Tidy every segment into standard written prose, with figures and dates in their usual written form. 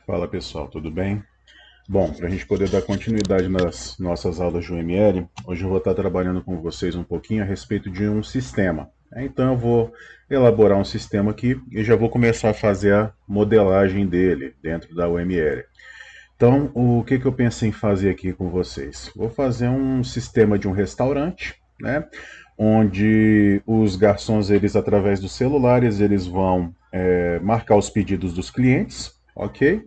Fala pessoal, tudo bem? Bom, para a gente poder dar continuidade nas nossas aulas de UML, hoje eu vou estar trabalhando com vocês um pouquinho a respeito de um sistema. Então eu vou elaborar um sistema aqui e já vou começar a fazer a modelagem dele dentro da UML. Então, o que eu pensei em fazer aqui com vocês? Vou fazer um sistema de um restaurante, né? Onde os garçons, eles através dos celulares, eles vão marcar os pedidos dos clientes, ok?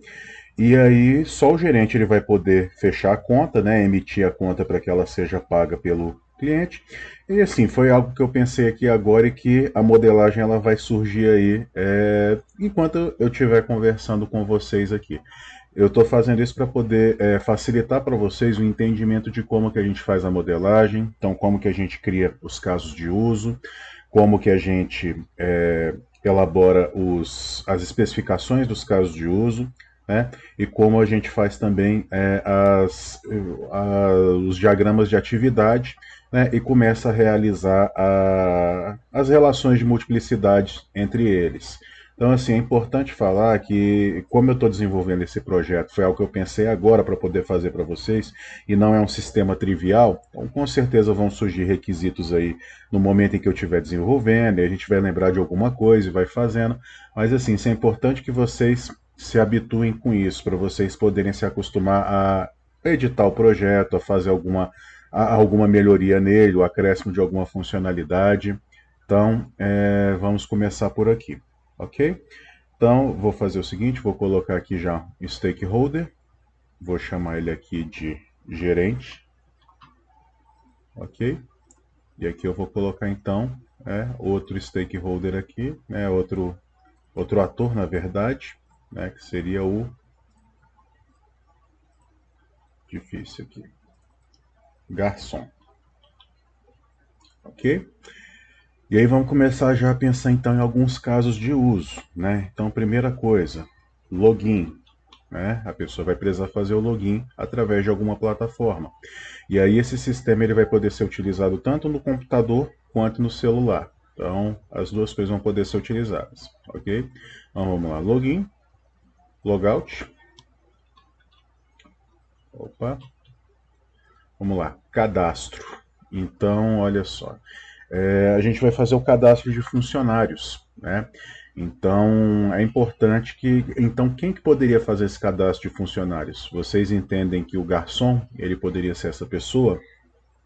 E aí só o gerente ele vai poder fechar a conta, né, emitir a conta para que ela seja paga pelo cliente. E assim, foi algo que eu pensei aqui agora e que a modelagem ela vai surgir aí enquanto eu estiver conversando com vocês aqui. Eu estou fazendo isso para poder facilitar para vocês o entendimento de como que a gente faz a modelagem, então como que a gente cria os casos de uso, como que a gente elabora as especificações dos casos de uso, né? E como a gente faz também os diagramas de atividade, né? E começa a realizar as relações de multiplicidade entre eles. Então, assim, é importante falar que, como eu estou desenvolvendo esse projeto, foi algo que eu pensei agora para poder fazer para vocês, e não é um sistema trivial, então com certeza vão surgir requisitos aí no momento em que eu estiver desenvolvendo, e a gente vai lembrar de alguma coisa e vai fazendo, mas assim, isso é importante que vocês se habituem com isso, para vocês poderem se acostumar a editar o projeto, a fazer alguma melhoria nele, o acréscimo de alguma funcionalidade. Então, vamos começar por aqui, ok? Então, vou fazer o seguinte, vou colocar aqui já um stakeholder, vou chamar ele aqui de gerente, ok? E aqui eu vou colocar então outro stakeholder aqui, outro ator na verdade, né, que seria o difícil aqui, garçom, ok? E aí vamos começar já a pensar então em alguns casos de uso, né? Então, primeira coisa, login, né? A pessoa vai precisar fazer o login através de alguma plataforma. E aí esse sistema ele vai poder ser utilizado tanto no computador quanto no celular. Então, as duas coisas vão poder ser utilizadas, ok? Então, vamos lá, login, logout, opa, vamos lá, cadastro. Então, olha só, a gente vai fazer o cadastro de funcionários, né? Então, é importante que... Então, quem que poderia fazer esse cadastro de funcionários? Vocês entendem que o garçom, ele poderia ser essa pessoa?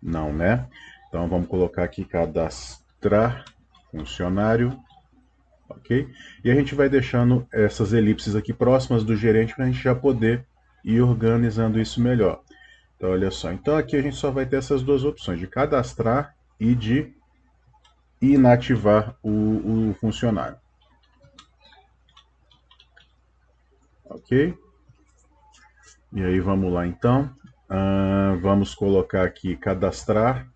Não, né? Então, vamos colocar aqui cadastrar funcionário, ok? E a gente vai deixando essas elipses aqui próximas do gerente para a gente já poder ir organizando isso melhor. Então, olha só. Então, aqui a gente só vai ter essas duas opções, de cadastrar e de inativar o funcionário. Ok? E aí vamos lá então. Vamos colocar aqui cadastrar.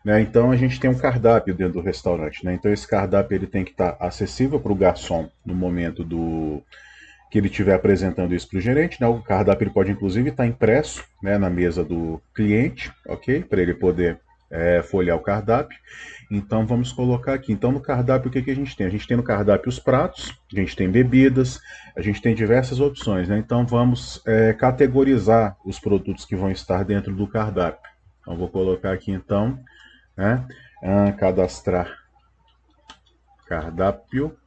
Né? Então a gente tem um cardápio dentro do restaurante. Né? Então esse cardápio ele tem que estar acessível para o garçom no momento que ele estiver apresentando isso para o gerente. Né? O cardápio ele pode inclusive estar impresso, né, na mesa do cliente, ok? Para ele poder folhear o cardápio. Então vamos colocar aqui. Então no cardápio o que a gente tem? A gente tem no cardápio os pratos, a gente tem bebidas, a gente tem diversas opções. Né? Então vamos categorizar os produtos que vão estar dentro do cardápio. Então vou colocar aqui então, né, cadastrar cardápio.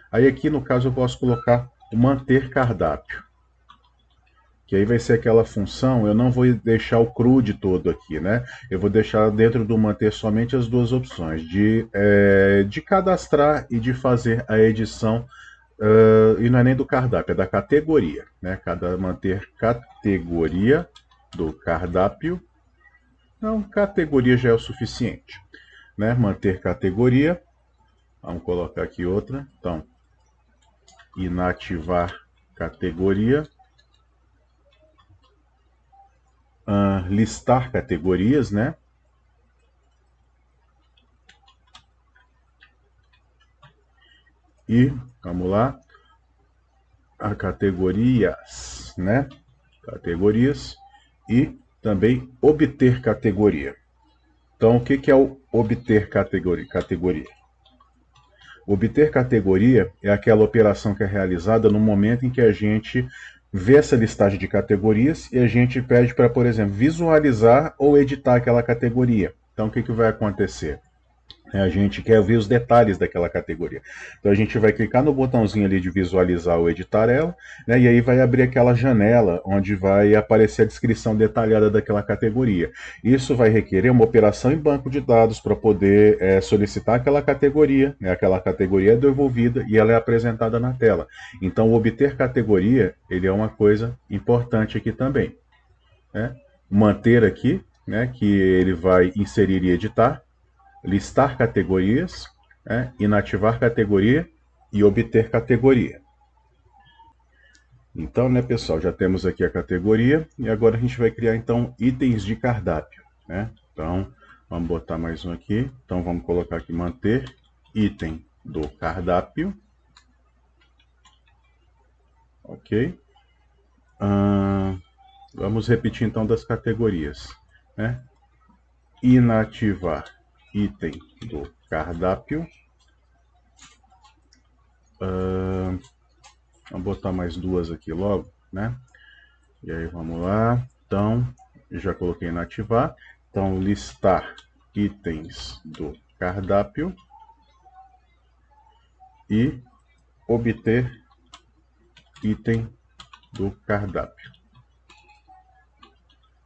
Aí aqui no caso eu posso colocar o manter cardápio. Que aí vai ser aquela função, eu não vou deixar o CRUD todo aqui, né? Eu vou deixar dentro do manter somente as duas opções, de cadastrar e de fazer a edição, e não é nem do cardápio, é da categoria, né? Manter categoria do cardápio, não, categoria já é o suficiente, né? Manter categoria, vamos colocar aqui outra, então, inativar categoria, listar categorias, né? E, vamos lá, a categorias, né? Categorias e também obter categoria. Então, o que é o obter categoria? Obter categoria é aquela operação que é realizada no momento em que a gente vê essa listagem de categorias e a gente pede para, por exemplo, visualizar ou editar aquela categoria. Então, o que vai acontecer? A gente quer ver os detalhes daquela categoria. Então a gente vai clicar no botãozinho ali de visualizar ou editar ela, né, e aí vai abrir aquela janela onde vai aparecer a descrição detalhada daquela categoria. Isso vai requerer uma operação em banco de dados para poder solicitar aquela categoria, né, aquela categoria é devolvida e ela é apresentada na tela. Então obter categoria ele é uma coisa importante aqui também. Né? Manter aqui, né, que ele vai inserir e editar, listar categorias, né, inativar categoria e obter categoria. Então, né, pessoal, já temos aqui a categoria e agora a gente vai criar então itens de cardápio, né? Então, vamos botar mais um aqui. Então, vamos colocar aqui manter item do cardápio. Ok. Vamos repetir então das categorias, né? Inativar item do cardápio. Vamos botar mais duas aqui logo, né? E aí vamos lá. Então, já coloquei inativar. Então, listar itens do cardápio e obter item do cardápio.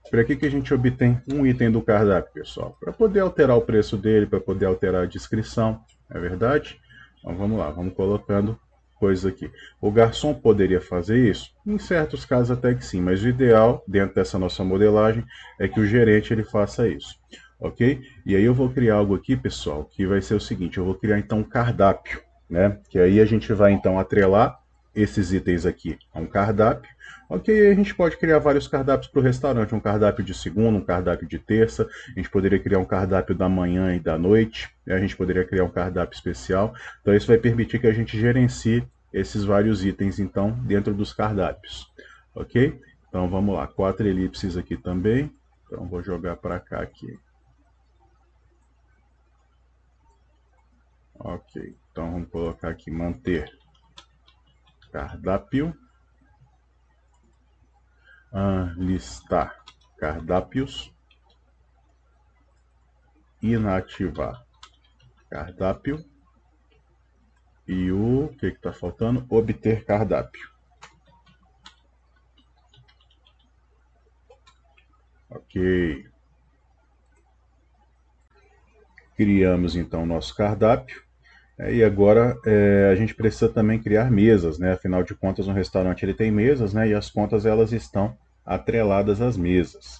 Para que a gente obtém um item do cardápio, pessoal? Para poder alterar o preço dele, para poder alterar a descrição, é verdade? Então vamos lá, vamos colocando coisas aqui. O garçom poderia fazer isso? Em certos casos até que sim, mas o ideal, dentro dessa nossa modelagem, é que o gerente ele faça isso. Ok? E aí eu vou criar algo aqui, pessoal, que vai ser o seguinte, eu vou criar então um cardápio, né? Que aí a gente vai então atrelar esses itens aqui a um cardápio. Ok, a gente pode criar vários cardápios para o restaurante, um cardápio de segunda, um cardápio de terça, a gente poderia criar um cardápio da manhã e da noite, a gente poderia criar um cardápio especial. Então isso vai permitir que a gente gerencie esses vários itens então dentro dos cardápios. Ok? Então vamos lá, 4 elipses aqui também. Então vou jogar para cá aqui. Ok, então vamos colocar aqui manter cardápio. Listar cardápios, inativar cardápio e o que está faltando? Obter cardápio. Ok. Criamos então o nosso cardápio. E agora a gente precisa também criar mesas, né? Afinal de contas, um restaurante ele tem mesas, né? E as contas elas estão atreladas às mesas.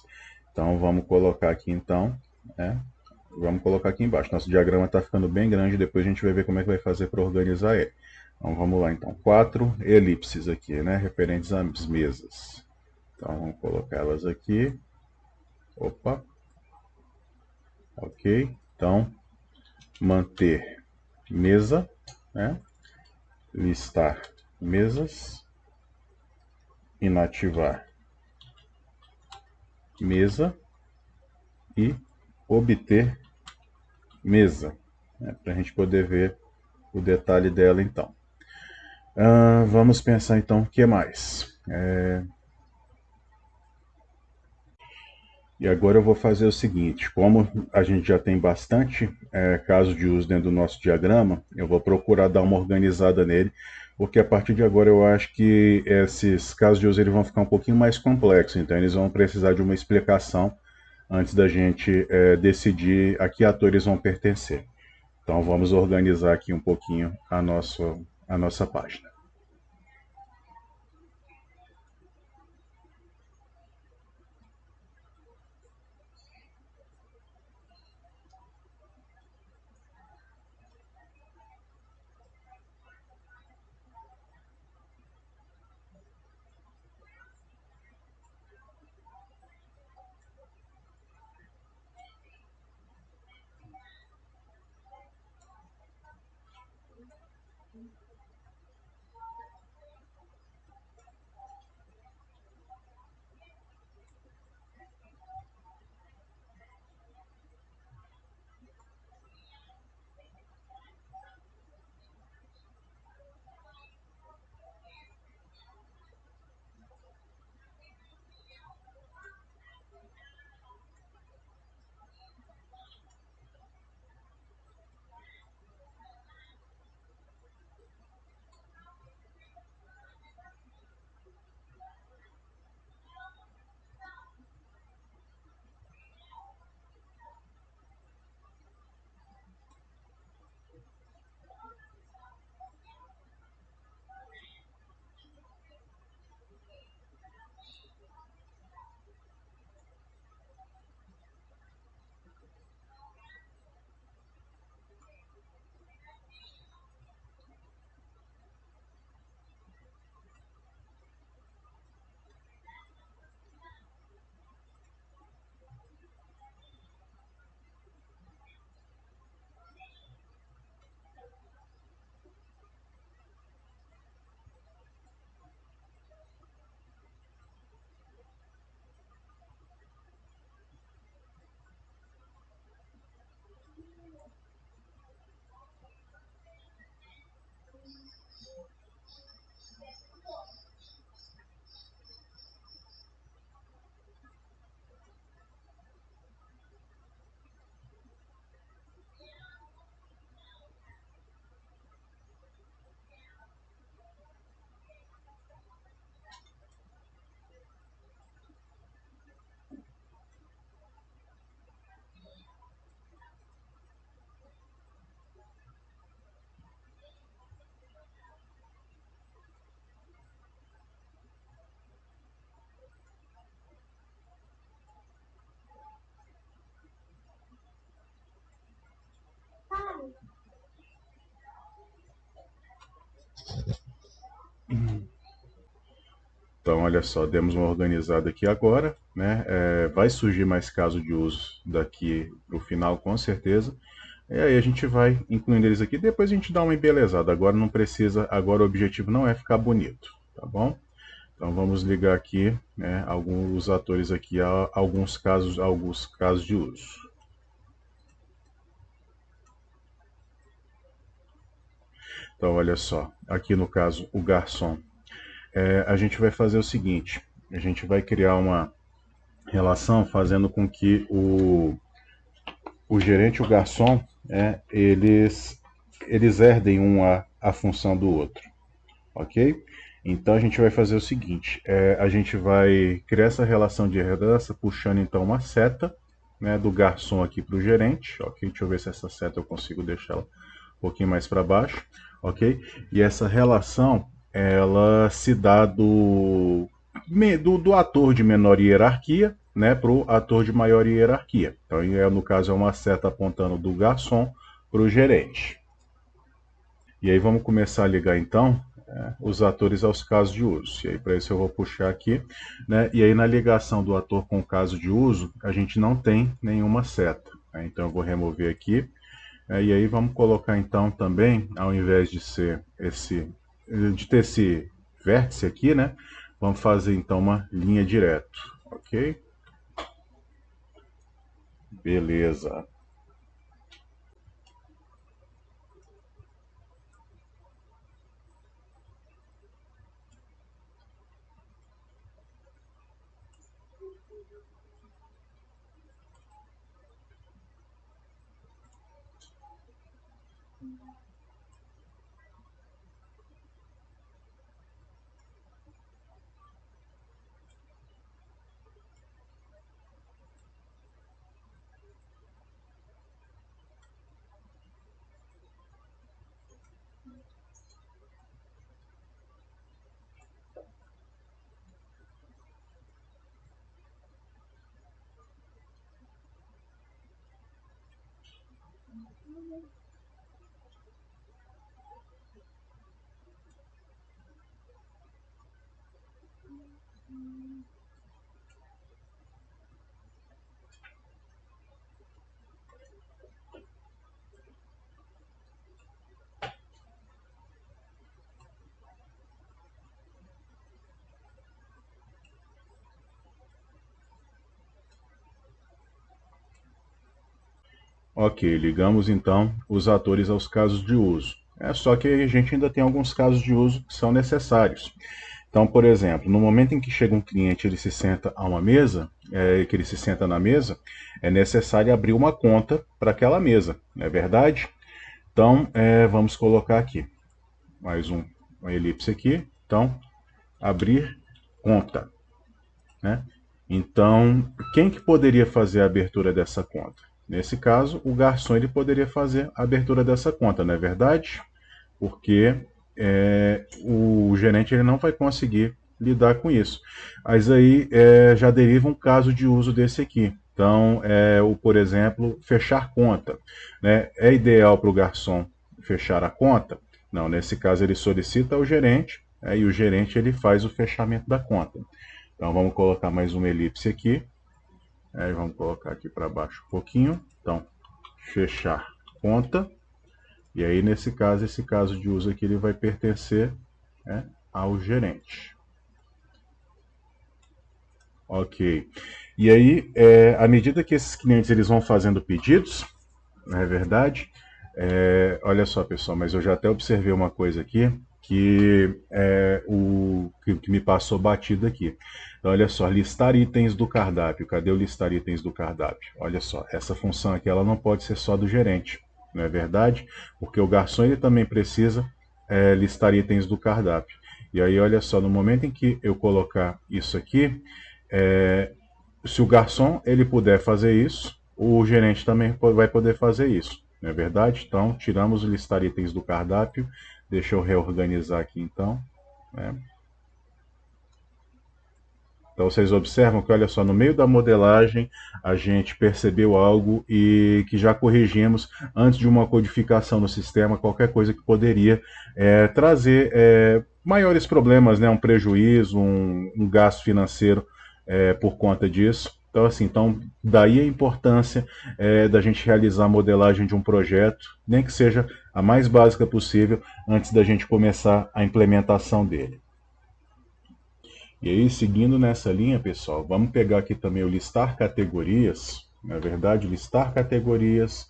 Então vamos colocar aqui então, né? Vamos colocar aqui embaixo. Nosso diagrama está ficando bem grande, depois a gente vai ver como é que vai fazer para organizar ele. Então vamos lá então, 4 elipses aqui, né? Referentes às mesas. Então vamos colocá-las aqui. Opa. Ok. Então manter mesa, né? Listar mesas, inativar mesa e obter mesa, né, para a gente poder ver o detalhe dela então. Vamos pensar então o que mais. E agora eu vou fazer o seguinte, como a gente já tem bastante casos de uso dentro do nosso diagrama, eu vou procurar dar uma organizada nele, porque a partir de agora eu acho que esses casos de uso eles vão ficar um pouquinho mais complexos, então eles vão precisar de uma explicação antes da gente decidir a que ator eles vão pertencer. Então vamos organizar aqui um pouquinho a nossa página. Então, olha só, demos uma organizada aqui agora, né? Vai surgir mais caso de uso daqui para o final, com certeza. E aí a gente vai incluindo eles aqui, depois a gente dá uma embelezada. Agora não precisa, agora o objetivo não é ficar bonito, tá bom? Então vamos ligar aqui, né, alguns atores aqui a alguns casos de uso. Então olha só, aqui no caso o garçom, a gente vai fazer o seguinte: a gente vai criar uma relação fazendo com que o gerente e o garçom, eles herdem a função do outro, ok? Então a gente vai fazer o seguinte: a gente vai criar essa relação de herdança puxando então uma seta, né, do garçom aqui para o gerente, ok? Deixa eu ver se essa seta eu consigo deixá-la um pouquinho mais para baixo, ok? E essa relação ela se dá do ator de menor hierarquia, né, para o ator de maior hierarquia. Então, no caso, é uma seta apontando do garçom para o gerente. E aí vamos começar a ligar então os atores aos casos de uso. E aí para isso eu vou puxar aqui, né? E aí na ligação do ator com o caso de uso, a gente não tem nenhuma seta, né? Então eu vou remover aqui. E aí vamos colocar então também, ao invés de ter esse vértice aqui, né? Vamos fazer então uma linha direto, ok? Beleza. Ok, ligamos então os atores aos casos de uso. Só que a gente ainda tem alguns casos de uso que são necessários. Então, por exemplo, no momento em que chega um cliente, ele se senta a uma mesa, que ele se senta na mesa, é necessário abrir uma conta para aquela mesa, não é verdade? Então, vamos colocar aqui mais uma elipse aqui. Então, abrir conta, né? Então, quem que poderia fazer a abertura dessa conta? Nesse caso, o garçom ele poderia fazer a abertura dessa conta, não é verdade? Porque o gerente ele não vai conseguir lidar com isso. Mas aí já deriva um caso de uso desse aqui. Então, por exemplo, fechar conta, né? É ideal para o garçom fechar a conta? Não, nesse caso ele solicita ao gerente, e o gerente ele faz o fechamento da conta. Então vamos colocar mais uma elipse aqui, vamos colocar aqui para baixo um pouquinho. Então, fechar conta. E aí, nesse caso, esse caso de uso aqui, ele vai pertencer, ao gerente. Ok. E aí, à medida que esses clientes eles vão fazendo pedidos, não é verdade? Olha só, pessoal, mas eu já até observei uma coisa aqui que me passou batido aqui. Então, olha só, listar itens do cardápio. Cadê o listar itens do cardápio? Olha só, essa função aqui ela não pode ser só do gerente, não é verdade? Porque o garçom ele também precisa listar itens do cardápio. E aí, olha só, no momento em que eu colocar isso aqui, se o garçom ele puder fazer isso, o gerente também vai poder fazer isso, não é verdade? Então, tiramos o listar itens do cardápio. Deixa eu reorganizar aqui então, né? Então vocês observam que, olha só, no meio da modelagem a gente percebeu algo e que já corrigimos antes de uma codificação no sistema, qualquer coisa que poderia trazer maiores problemas, né, um prejuízo, um gasto financeiro por conta disso. Então, assim, daí a importância da gente realizar a modelagem de um projeto, nem que seja a mais básica possível, antes da gente começar a implementação dele. E aí, seguindo nessa linha, pessoal, vamos pegar aqui também o listar categorias, na verdade, listar categorias,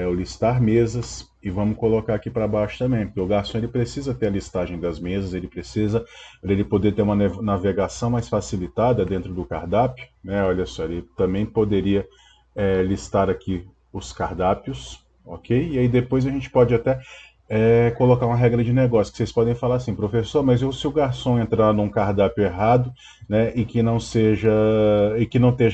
o listar mesas, e vamos colocar aqui para baixo também, porque o garçom ele precisa ter a listagem das mesas, ele precisa, para ele poder ter uma navegação mais facilitada dentro do cardápio, né? Olha só, ele também poderia listar aqui os cardápios, ok? E aí depois a gente pode até colocar uma regra de negócio, que vocês podem falar assim, professor, mas se o garçom entrar num cardápio errado, né, e que não esteja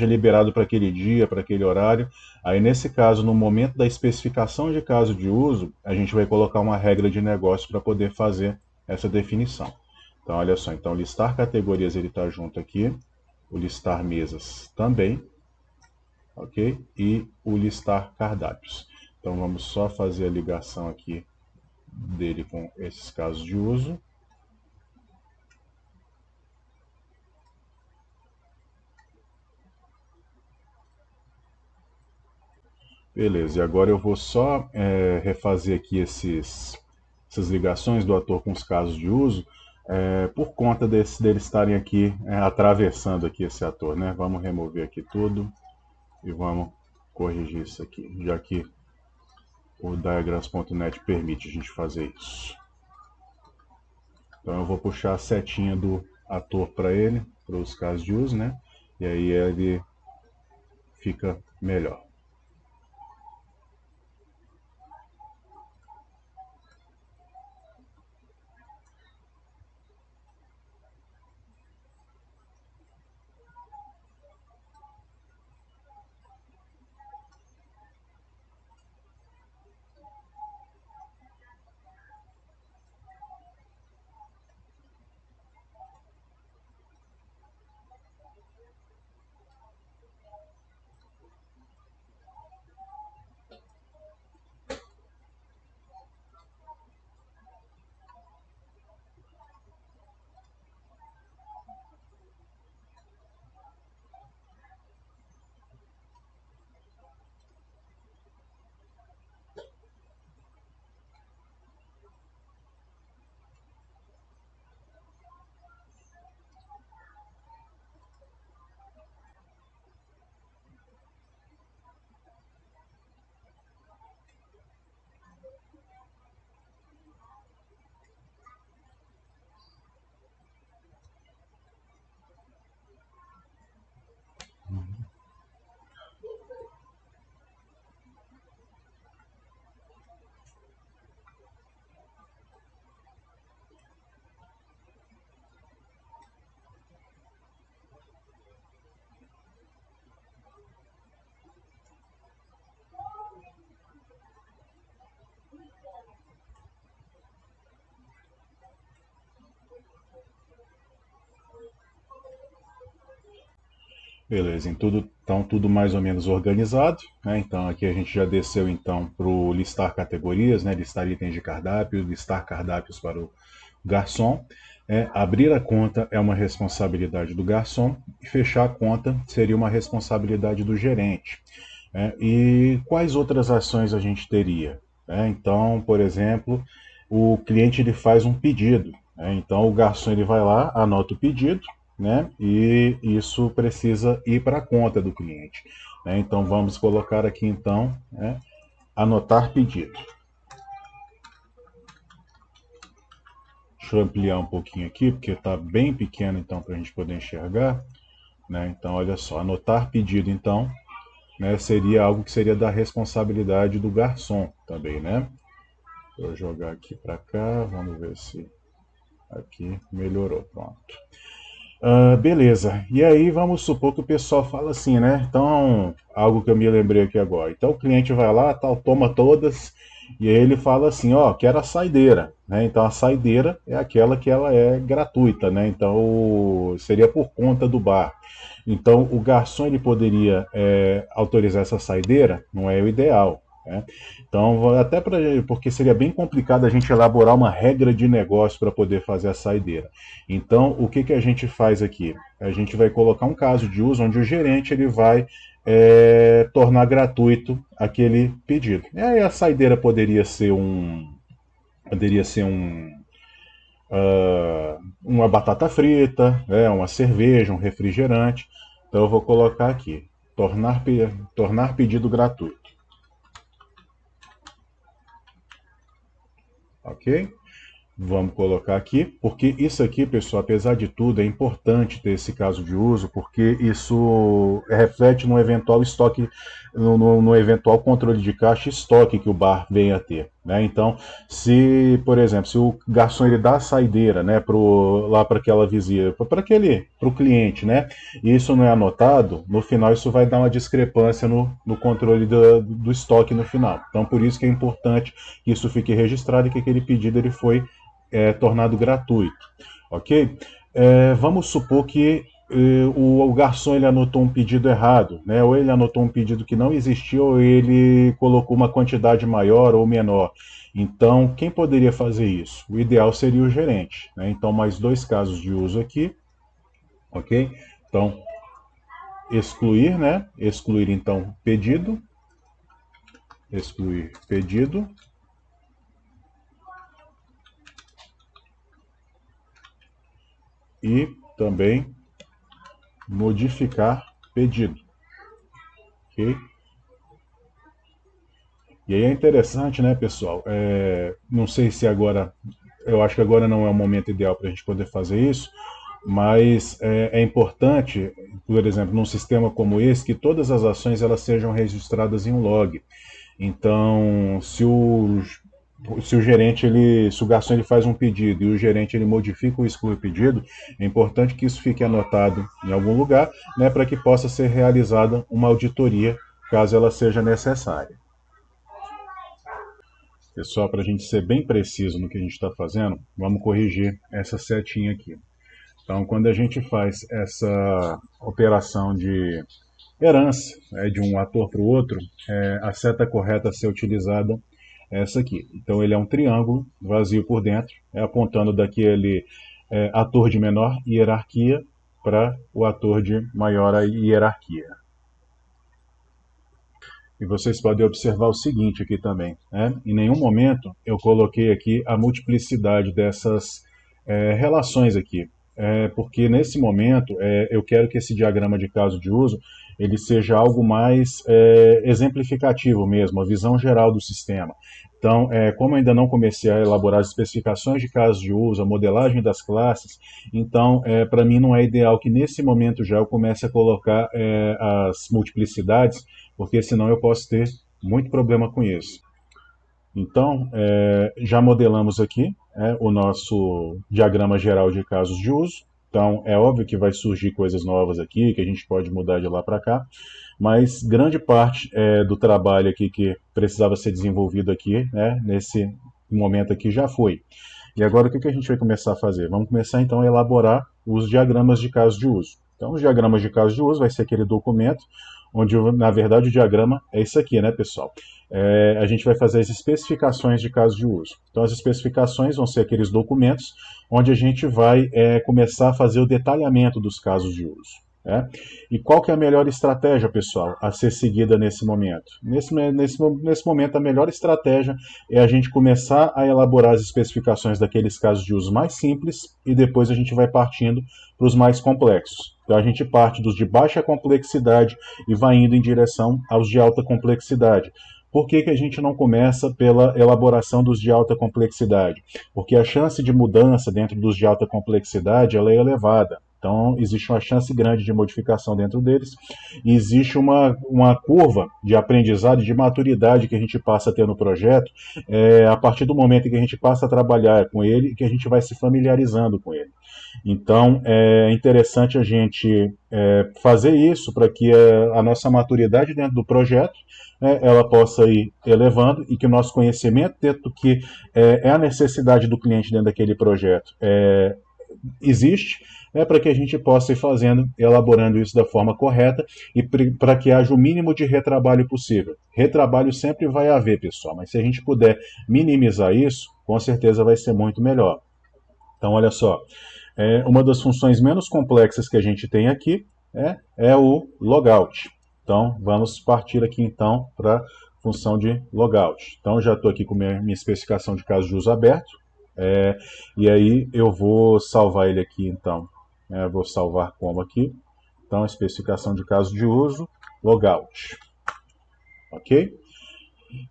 liberado para aquele dia, para aquele horário, aí nesse caso, no momento da especificação de caso de uso, a gente vai colocar uma regra de negócio para poder fazer essa definição. Então, olha só, então listar categorias ele está junto aqui, o listar mesas também, ok? E o listar cardápios. Então vamos só fazer a ligação aqui dele com esses casos de uso. Beleza, e agora eu vou só refazer aqui essas ligações do ator com os casos de uso, por conta deles estarem aqui atravessando aqui esse ator, né? Vamos remover aqui tudo e vamos corrigir isso aqui, já que o diagrams.net permite a gente fazer isso. Então eu vou puxar a setinha do ator para ele, para os casos de uso, né? E aí ele fica melhor. Beleza, então tudo mais ou menos organizado, né? Então aqui a gente já desceu então para o listar categorias, né? Listar itens de cardápio, listar cardápios para o garçom. Abrir a conta é uma responsabilidade do garçom e fechar a conta seria uma responsabilidade do gerente. E quais outras ações a gente teria? Então, por exemplo, o cliente ele faz um pedido. Então o garçom ele vai lá, anota o pedido, né? E isso precisa ir para a conta do cliente. Então vamos colocar aqui então, anotar pedido. Deixa eu ampliar um pouquinho aqui, porque está bem pequeno então para a gente poder enxergar. Então olha só, anotar pedido então, seria algo que seria da responsabilidade do garçom também, né? Vou jogar aqui para cá, vamos ver se aqui melhorou, pronto. Beleza, e aí vamos supor que o pessoal fala assim, né? Então, algo que eu me lembrei aqui agora. Então o cliente vai lá, tal, toma todas E aí ele fala assim, ó, quero a saideira, né? Então a saideira é aquela que ela é gratuita, né? Então seria por conta do bar. Então o garçom ele poderia autorizar essa saideira, não é o ideal, né? Então até porque seria bem complicado a gente elaborar uma regra de negócio para poder fazer a saideira. Então o que que a gente faz aqui? A gente vai colocar um caso de uso onde o gerente ele vai tornar gratuito aquele pedido. E aí a saideira poderia ser uma batata frita, uma cerveja, um refrigerante. Então eu vou colocar aqui, tornar pedido gratuito, ok? Vamos colocar aqui, porque isso aqui, pessoal, apesar de tudo, é importante ter esse caso de uso, porque isso reflete no eventual estoque, no eventual controle de caixa e estoque que o bar venha a ter, né? Então, se, por exemplo, se o garçom ele dá a saideira, né, lá para aquela visita, para o cliente, né, e isso não é anotado, no final isso vai dar uma discrepância no controle do estoque no final. Então, por isso que é importante que isso fique registrado e que aquele pedido ele foi tornado gratuito, ok? Vamos supor que o garçom ele anotou um pedido errado, né? Ou ele anotou um pedido que não existia, ou ele colocou uma quantidade maior ou menor. Então, quem poderia fazer isso? O ideal seria o gerente, né? Então, mais dois casos de uso aqui, ok? Então, excluir, né? Excluir então pedido, excluir pedido. E também modificar pedido, ok? E aí é interessante, né, pessoal? Não sei se agora, eu acho que agora não é o momento ideal para a gente poder fazer isso, mas é importante, por exemplo, num sistema como esse, que todas as ações elas sejam registradas em um log. Então, se o gerente se o garçom ele faz um pedido e o gerente ele modifica ou exclui o pedido, é importante que isso fique anotado em algum lugar, né, para que possa ser realizada uma auditoria, caso ela seja necessária. Pessoal, para a gente ser bem preciso no que a gente está fazendo, vamos corrigir essa setinha aqui. Então, quando a gente faz essa operação de herança, né, de um ator para o outro, a seta correta a ser utilizada é essa aqui. Então, ele é um triângulo vazio por dentro, apontando daquele ator de menor hierarquia para o ator de maior hierarquia. E vocês podem observar o seguinte aqui também, né? Em nenhum momento eu coloquei aqui a multiplicidade dessas relações aqui, porque nesse momento eu quero que esse diagrama de caso de uso ele seja algo mais exemplificativo mesmo, a visão geral do sistema. Então, como eu ainda não comecei a elaborar as especificações de casos de uso, a modelagem das classes, então, para mim não é ideal que nesse momento já eu comece a colocar as multiplicidades, porque senão eu posso ter muito problema com isso. Então, já modelamos aqui o nosso diagrama geral de casos de uso. Então, é óbvio que vai surgir coisas novas aqui, que a gente pode mudar de lá para cá, mas grande parte do trabalho aqui que precisava ser desenvolvido aqui, né, nesse momento aqui, já foi. E agora o que a gente vai começar a fazer? Vamos começar então a elaborar os diagramas de casos de uso. Então, os diagramas de casos de uso vai ser aquele documento onde, na verdade, o diagrama é isso aqui, né, pessoal? A gente vai fazer as especificações de casos de uso. Então, as especificações vão ser aqueles documentos onde a gente vai começar a fazer o detalhamento dos casos de uso. E qual que é a melhor estratégia, pessoal, a ser seguida nesse momento? Nesse momento, a melhor estratégia é a gente começar a elaborar as especificações daqueles casos de uso mais simples e depois a gente vai partindo para os mais complexos. Então a gente parte dos de baixa complexidade e vai indo em direção aos de alta complexidade. Por que a gente não começa pela elaboração dos de alta complexidade? Porque a chance de mudança dentro dos de alta complexidade ela é elevada. Então, existe uma chance grande de modificação dentro deles e existe uma curva de aprendizado e de maturidade que a gente passa a ter no projeto a partir do momento em que a gente passa a trabalhar com ele e que a gente vai se familiarizando com ele. Então, é interessante a gente fazer isso para que a nossa maturidade dentro do projeto ela possa ir elevando e que o nosso conhecimento dentro do que é a necessidade do cliente dentro daquele projeto existe, para que a gente possa ir fazendo, elaborando isso da forma correta e para que haja o mínimo de retrabalho possível. Retrabalho sempre vai haver, pessoal, mas se a gente puder minimizar isso, com certeza vai ser muito melhor. Então, olha só, uma das funções menos complexas que a gente tem aqui é o logout. Então, vamos partir aqui então para a função de logout. Então, já estou aqui com minha especificação de caso de uso aberto. E aí eu vou salvar ele aqui então. Vou salvar como aqui. Então, especificação de caso de uso, logout. Ok?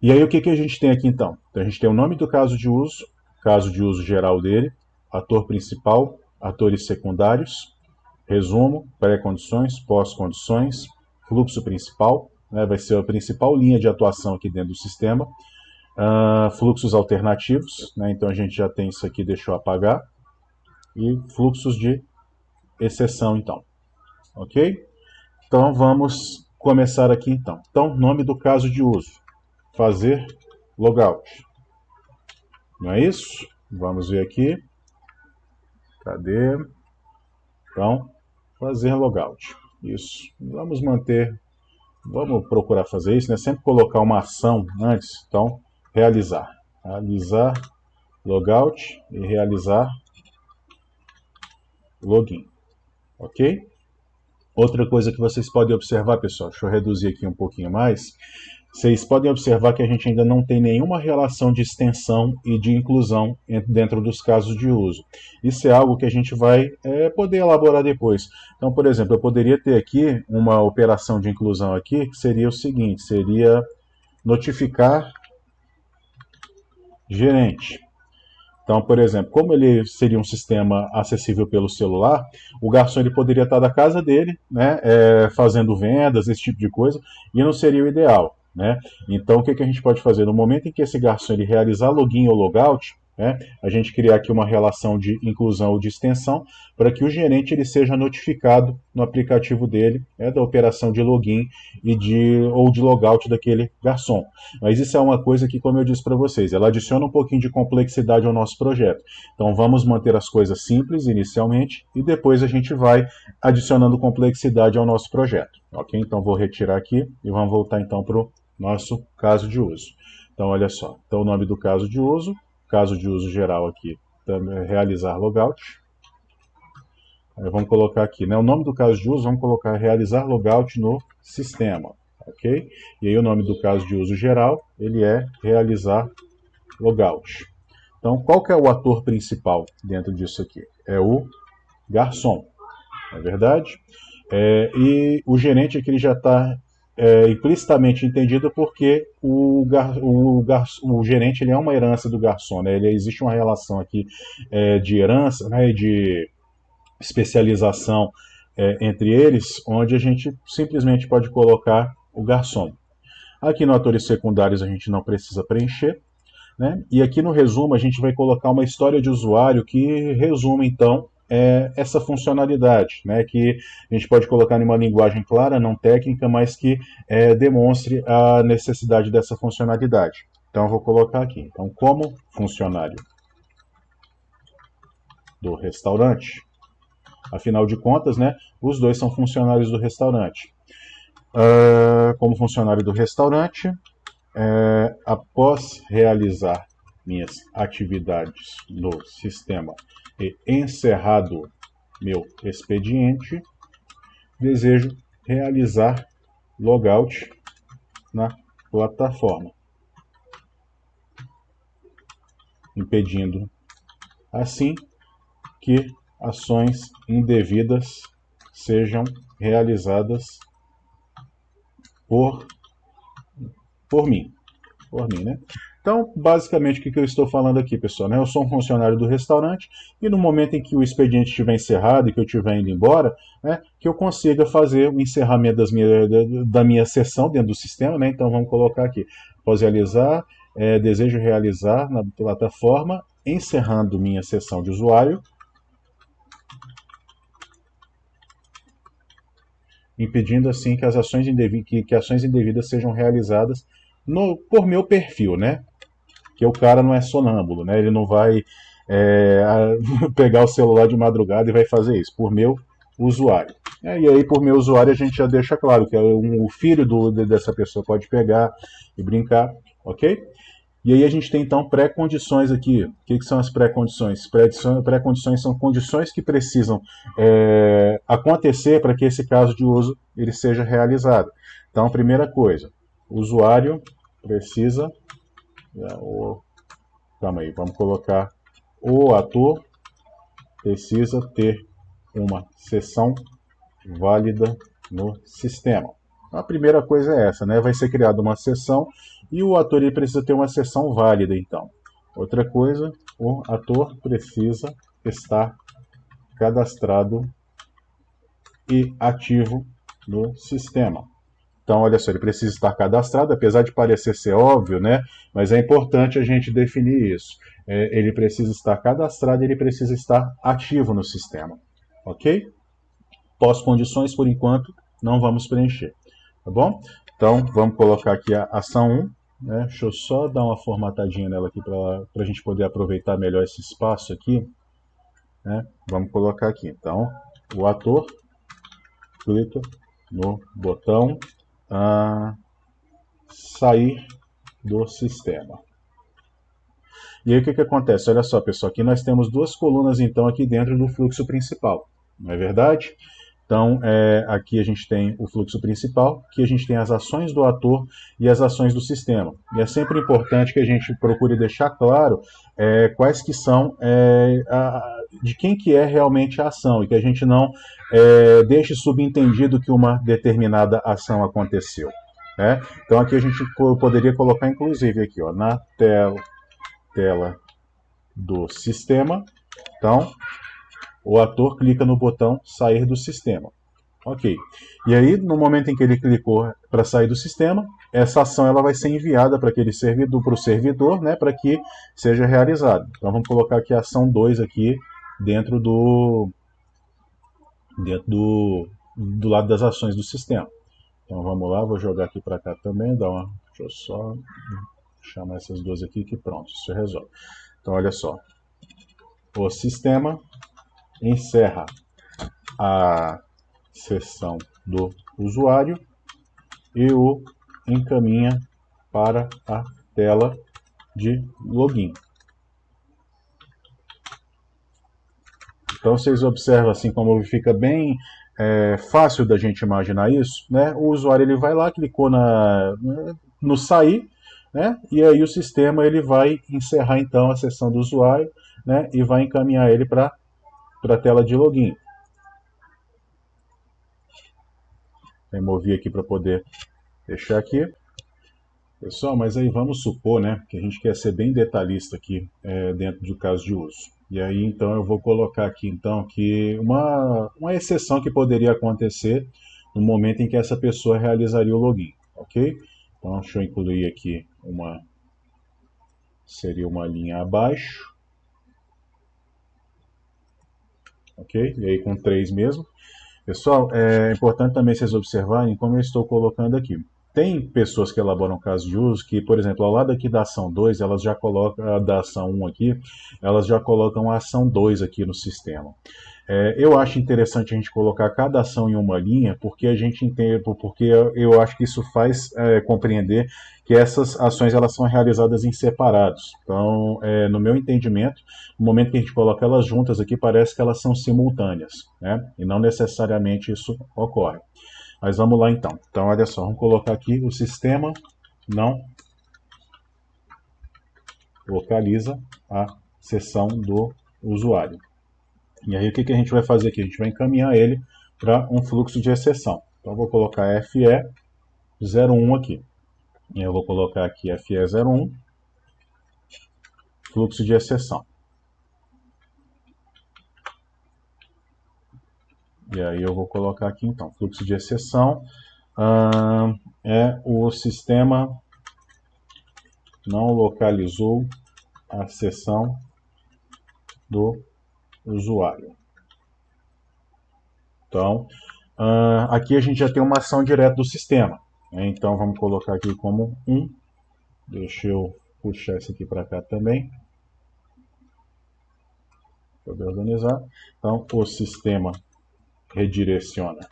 E aí o que a gente tem aqui então? Então, a gente tem o nome do caso de uso geral dele, ator principal, atores secundários, resumo, pré-condições, pós-condições, fluxo principal, vai ser a principal linha de atuação aqui dentro do sistema, fluxos alternativos, então a gente já tem isso aqui, deixa eu apagar, e fluxos de exceção então, ok? Então vamos começar aqui então. Então, nome do caso de uso, fazer logout, não é isso? Vamos ver aqui. Cadê? Então, fazer logout. Isso. Vamos manter, vamos procurar fazer isso, né? Sempre colocar uma ação antes. Então, realizar. Realizar logout e realizar login. Ok? Outra coisa que vocês podem observar, pessoal, deixa eu reduzir aqui um pouquinho mais. Vocês podem observar que a gente ainda não tem nenhuma relação de extensão e de inclusão dentro dos casos de uso. Isso é algo que a gente vai poder elaborar depois. Então, por exemplo, eu poderia ter aqui uma operação de inclusão aqui, que seria o seguinte, seria notificar gerente. Então, por exemplo, como ele seria um sistema acessível pelo celular, o garçom ele poderia estar da casa dele, fazendo vendas, esse tipo de coisa, e não seria o ideal. Então, o que a gente pode fazer? No momento em que esse garçom ele realizar login ou logout, a gente criar aqui uma relação de inclusão ou de extensão para que o gerente ele seja notificado no aplicativo dele da operação de login ou de logout daquele garçom. Mas isso é uma coisa que, como eu disse para vocês, ela adiciona um pouquinho de complexidade ao nosso projeto. Então vamos manter as coisas simples inicialmente e depois a gente vai adicionando complexidade ao nosso projeto. Ok? Então vou retirar aqui e vamos voltar então para o nosso caso de uso. Então olha só, então o nome do caso de uso geral aqui, realizar logout. Vamos colocar aqui, o nome do caso de uso, vamos colocar realizar logout no sistema, ok? E aí o nome do caso de uso geral, ele é realizar logout. Então, qual que é o ator principal dentro disso aqui? É o garçom, não é verdade? E o gerente aqui ele já está implicitamente entendido porque o gerente ele é uma herança do garçom, existe uma relação aqui de herança, de especialização entre eles, onde a gente simplesmente pode colocar o garçom. Aqui no atores secundários a gente não precisa preencher, e aqui no resumo a gente vai colocar uma história de usuário que resume então essa funcionalidade, que a gente pode colocar em uma linguagem clara, não técnica, mas que demonstre a necessidade dessa funcionalidade. Então eu vou colocar aqui, então como funcionário do restaurante, afinal de contas, os dois são funcionários do restaurante. Como funcionário do restaurante, após realizar minhas atividades no sistema e encerrado meu expediente, desejo realizar logout na plataforma, impedindo assim que ações indevidas sejam realizadas por mim. Então, basicamente, o que eu estou falando aqui, pessoal? Eu sou um funcionário do restaurante e no momento em que o expediente estiver encerrado e que eu estiver indo embora, que eu consiga fazer o encerramento da minha sessão dentro do sistema. Então, vamos colocar aqui, após realizar, desejo realizar na plataforma, encerrando minha sessão de usuário, impedindo assim que as ações indevidas sejam realizadas por meu perfil, né? Que o cara não é sonâmbulo, né? Ele não vai pegar o celular de madrugada e vai fazer isso, por meu usuário. E aí, por meu usuário, a gente já deixa claro que o filho dessa pessoa pode pegar e brincar, ok? E aí a gente tem então pré-condições aqui. O que são as pré-condições? Pré-condições são condições que precisam acontecer para que esse caso de uso ele seja realizado. Então, primeira coisa, o usuário precisa... Calma aí, vamos colocar o ator precisa ter uma sessão válida no sistema. A primeira coisa é essa, né? Vai ser criada uma sessão e o ator ele precisa ter uma sessão válida, então. Outra coisa, o ator precisa estar cadastrado e ativo no sistema. Então, olha só, ele precisa estar cadastrado, apesar de parecer ser óbvio, né? Mas é importante a gente definir isso. Ele precisa estar cadastrado e ele precisa estar ativo no sistema. Ok? Pós-condições, por enquanto, não vamos preencher. Tá bom? Então, vamos colocar aqui a ação 1. Né? Deixa eu só dar uma formatadinha nela aqui para a gente poder aproveitar melhor esse espaço aqui. Né? Vamos colocar aqui. Então, o ator clica no botão sair do sistema. E aí o que acontece? Olha só, pessoal, aqui nós temos duas colunas então aqui dentro do fluxo principal, não é verdade? Então, aqui a gente tem o fluxo principal, que a gente tem as ações do ator e as ações do sistema. E é sempre importante que a gente procure deixar claro quais que são, de quem que é realmente a ação, e que a gente não deixe subentendido que uma determinada ação aconteceu. Né? Então aqui a gente poderia colocar, inclusive, aqui, ó, na tela do sistema. Então, o ator clica no botão sair do sistema. Ok. E aí, no momento em que ele clicou para sair do sistema, essa ação ela vai ser enviada para aquele servidor, para o servidor, né, para que seja realizado. Então vamos colocar aqui a ação 2 aqui dentro do lado das ações do sistema. Então vamos lá, vou jogar aqui para cá também, deixa eu só chamar essas duas aqui que pronto, isso resolve. Então olha só, o sistema encerra a sessão do usuário e o encaminha para a tela de login. Então vocês observam assim como fica bem fácil da gente imaginar isso, né? O usuário ele vai lá, clicou no sair, né? E aí o sistema ele vai encerrar então a sessão do usuário, né? E vai encaminhar ele para a tela de login. Removi aqui para poder deixar aqui. Pessoal, mas aí vamos supor, né, que a gente quer ser bem detalhista aqui dentro do caso de uso. E aí então eu vou colocar aqui então que uma exceção que poderia acontecer no momento em que essa pessoa realizaria o login, ok? Então deixa eu incluir aqui seria uma linha abaixo, ok? E aí com 3 mesmo. Pessoal, é importante também vocês observarem como eu estou colocando aqui. Tem pessoas que elaboram casos de uso que, por exemplo, ao lado aqui da ação 2, elas já colocam, da ação 1 aqui, elas já colocam a ação 2 aqui no sistema. Eu acho interessante a gente colocar cada ação em uma linha, porque a gente entende, porque eu acho que isso faz compreender que essas ações elas são realizadas em separados. Então, no meu entendimento, no momento que a gente coloca elas juntas aqui, parece que elas são simultâneas, né? E não necessariamente isso ocorre. Mas vamos lá então. Então, olha só, vamos colocar aqui o sistema não localiza a sessão do usuário. E aí o que a gente vai fazer aqui? A gente vai encaminhar ele para um fluxo de exceção. Então eu vou colocar FE01 aqui. E eu vou colocar aqui FE01, fluxo de exceção. E aí eu vou colocar aqui então, fluxo de exceção é o sistema não localizou a sessão do usuário. Então, Aqui a gente já tem uma ação direta do sistema, né? Então vamos colocar aqui como 1. Deixa eu puxar isso aqui para cá também, para poder organizar. Então o sistema redireciona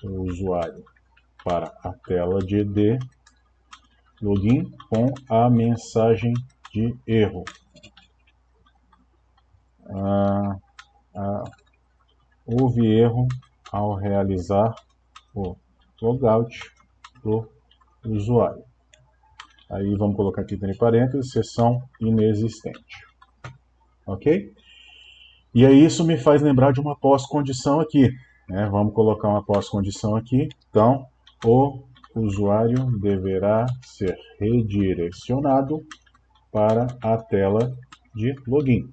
o usuário para a tela de login com a mensagem de erro. Houve erro ao realizar o logout do usuário. Aí vamos colocar aqui entre parênteses, seção inexistente. Ok? E aí isso me faz lembrar de uma pós-condição aqui, né? Vamos colocar uma pós-condição aqui. Então, o usuário deverá ser redirecionado para a tela de login.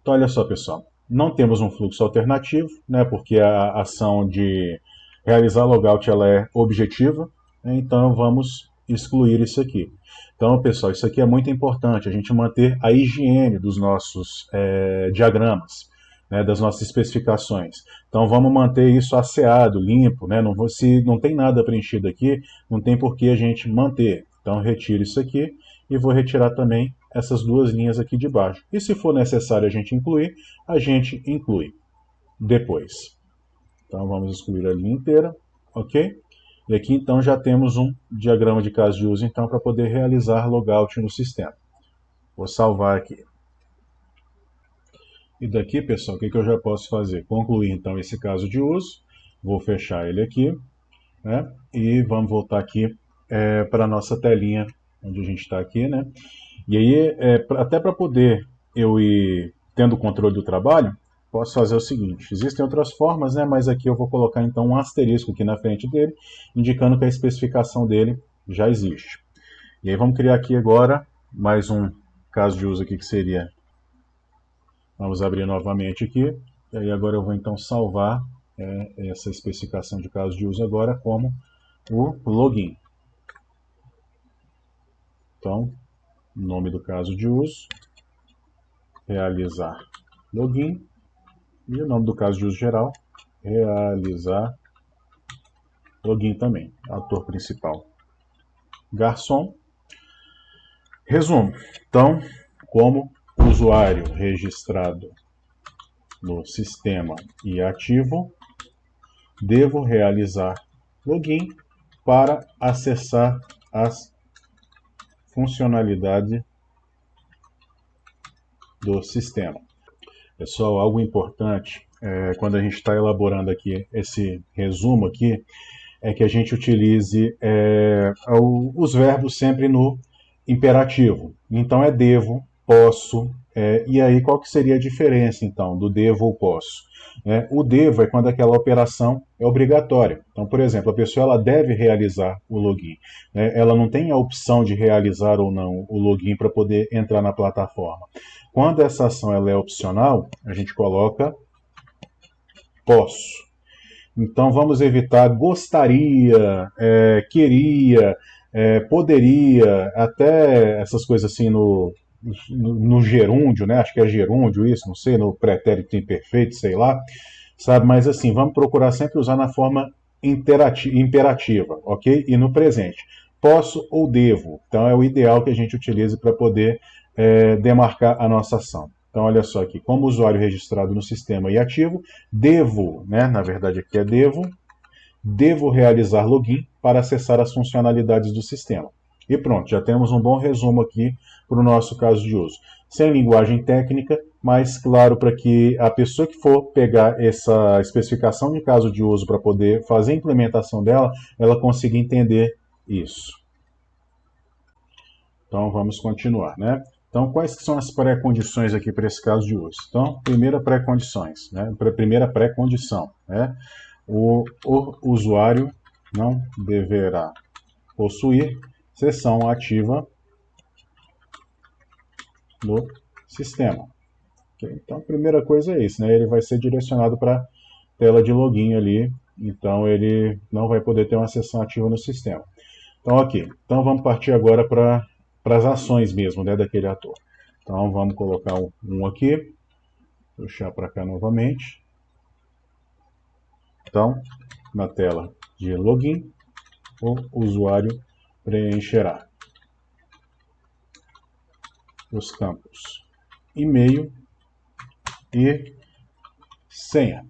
Então, olha só, pessoal. Não temos um fluxo alternativo, né? Porque a ação de realizar logout ela é objetiva. Né? Então, vamos excluir isso aqui. Então, pessoal, isso aqui é muito importante, a gente manter a higiene dos nossos diagramas, né, das nossas especificações. Então, vamos manter isso asseado, limpo, né, se não tem nada preenchido aqui, não tem por que a gente manter. Então, retiro isso aqui e vou retirar também essas duas linhas aqui de baixo. E se for necessário a gente inclui depois. Então, vamos excluir a linha inteira, ok? E aqui então já temos um diagrama de caso de uso então para poder realizar logout no sistema. Vou salvar aqui. E daqui, pessoal, o que eu já posso fazer? Concluir então esse caso de uso. Vou fechar ele aqui, né? E vamos voltar aqui para a nossa telinha, onde a gente está aqui, né? E aí, até para poder eu ir tendo controle do trabalho, posso fazer o seguinte, existem outras formas, né, mas aqui eu vou colocar então um asterisco aqui na frente dele, indicando que a especificação dele já existe. E aí vamos criar aqui agora mais um caso de uso aqui que seria, vamos abrir novamente aqui, e aí agora eu vou então salvar essa especificação de caso de uso agora como o login. Então, nome do caso de uso, realizar login, e o nome do caso de uso geral, realizar login também, autor principal, garçom. Resumo, então, como usuário registrado no sistema e ativo, devo realizar login para acessar as funcionalidades do sistema. Pessoal, algo importante, quando a gente está elaborando aqui esse resumo aqui, é que a gente utilize os verbos sempre no imperativo. Então é devo, posso, e aí qual que seria a diferença então do devo ou posso? O devo é quando aquela operação é obrigatória. Então, por exemplo, a pessoa ela deve realizar o login. Ela não tem a opção de realizar ou não o login para poder entrar na plataforma. Quando essa ação ela é opcional, a gente coloca posso. Então vamos evitar gostaria, queria, poderia, até essas coisas assim no gerúndio, né? Acho que é gerúndio isso, não sei, no pretérito imperfeito, sei lá, sabe? Mas assim, vamos procurar sempre usar na forma imperativa, ok? E no presente. Posso ou devo. Então é o ideal que a gente utilize para poder demarcar a nossa ação. Então, olha só aqui, como usuário registrado no sistema e ativo, devo, né, na verdade aqui é devo realizar login para acessar as funcionalidades do sistema. E pronto, já temos um bom resumo aqui para o nosso caso de uso. Sem linguagem técnica, mas claro para que a pessoa que for pegar essa especificação de caso de uso para poder fazer a implementação dela, ela consiga entender isso. Então, vamos continuar, né? Então, quais são as pré-condições aqui para esse caso de uso? Então, primeira pré-condição, né? O usuário não deverá possuir seção ativa no sistema. Okay? Então, a primeira coisa é isso, né? Ele vai ser direcionado para a tela de login ali, então ele não vai poder ter uma seção ativa no sistema. Então, ok. Então, vamos partir agora para as ações mesmo, né, daquele ator. Então vamos colocar um aqui, puxar para cá novamente. Então, na tela de login, o usuário preencherá os campos e-mail e senha.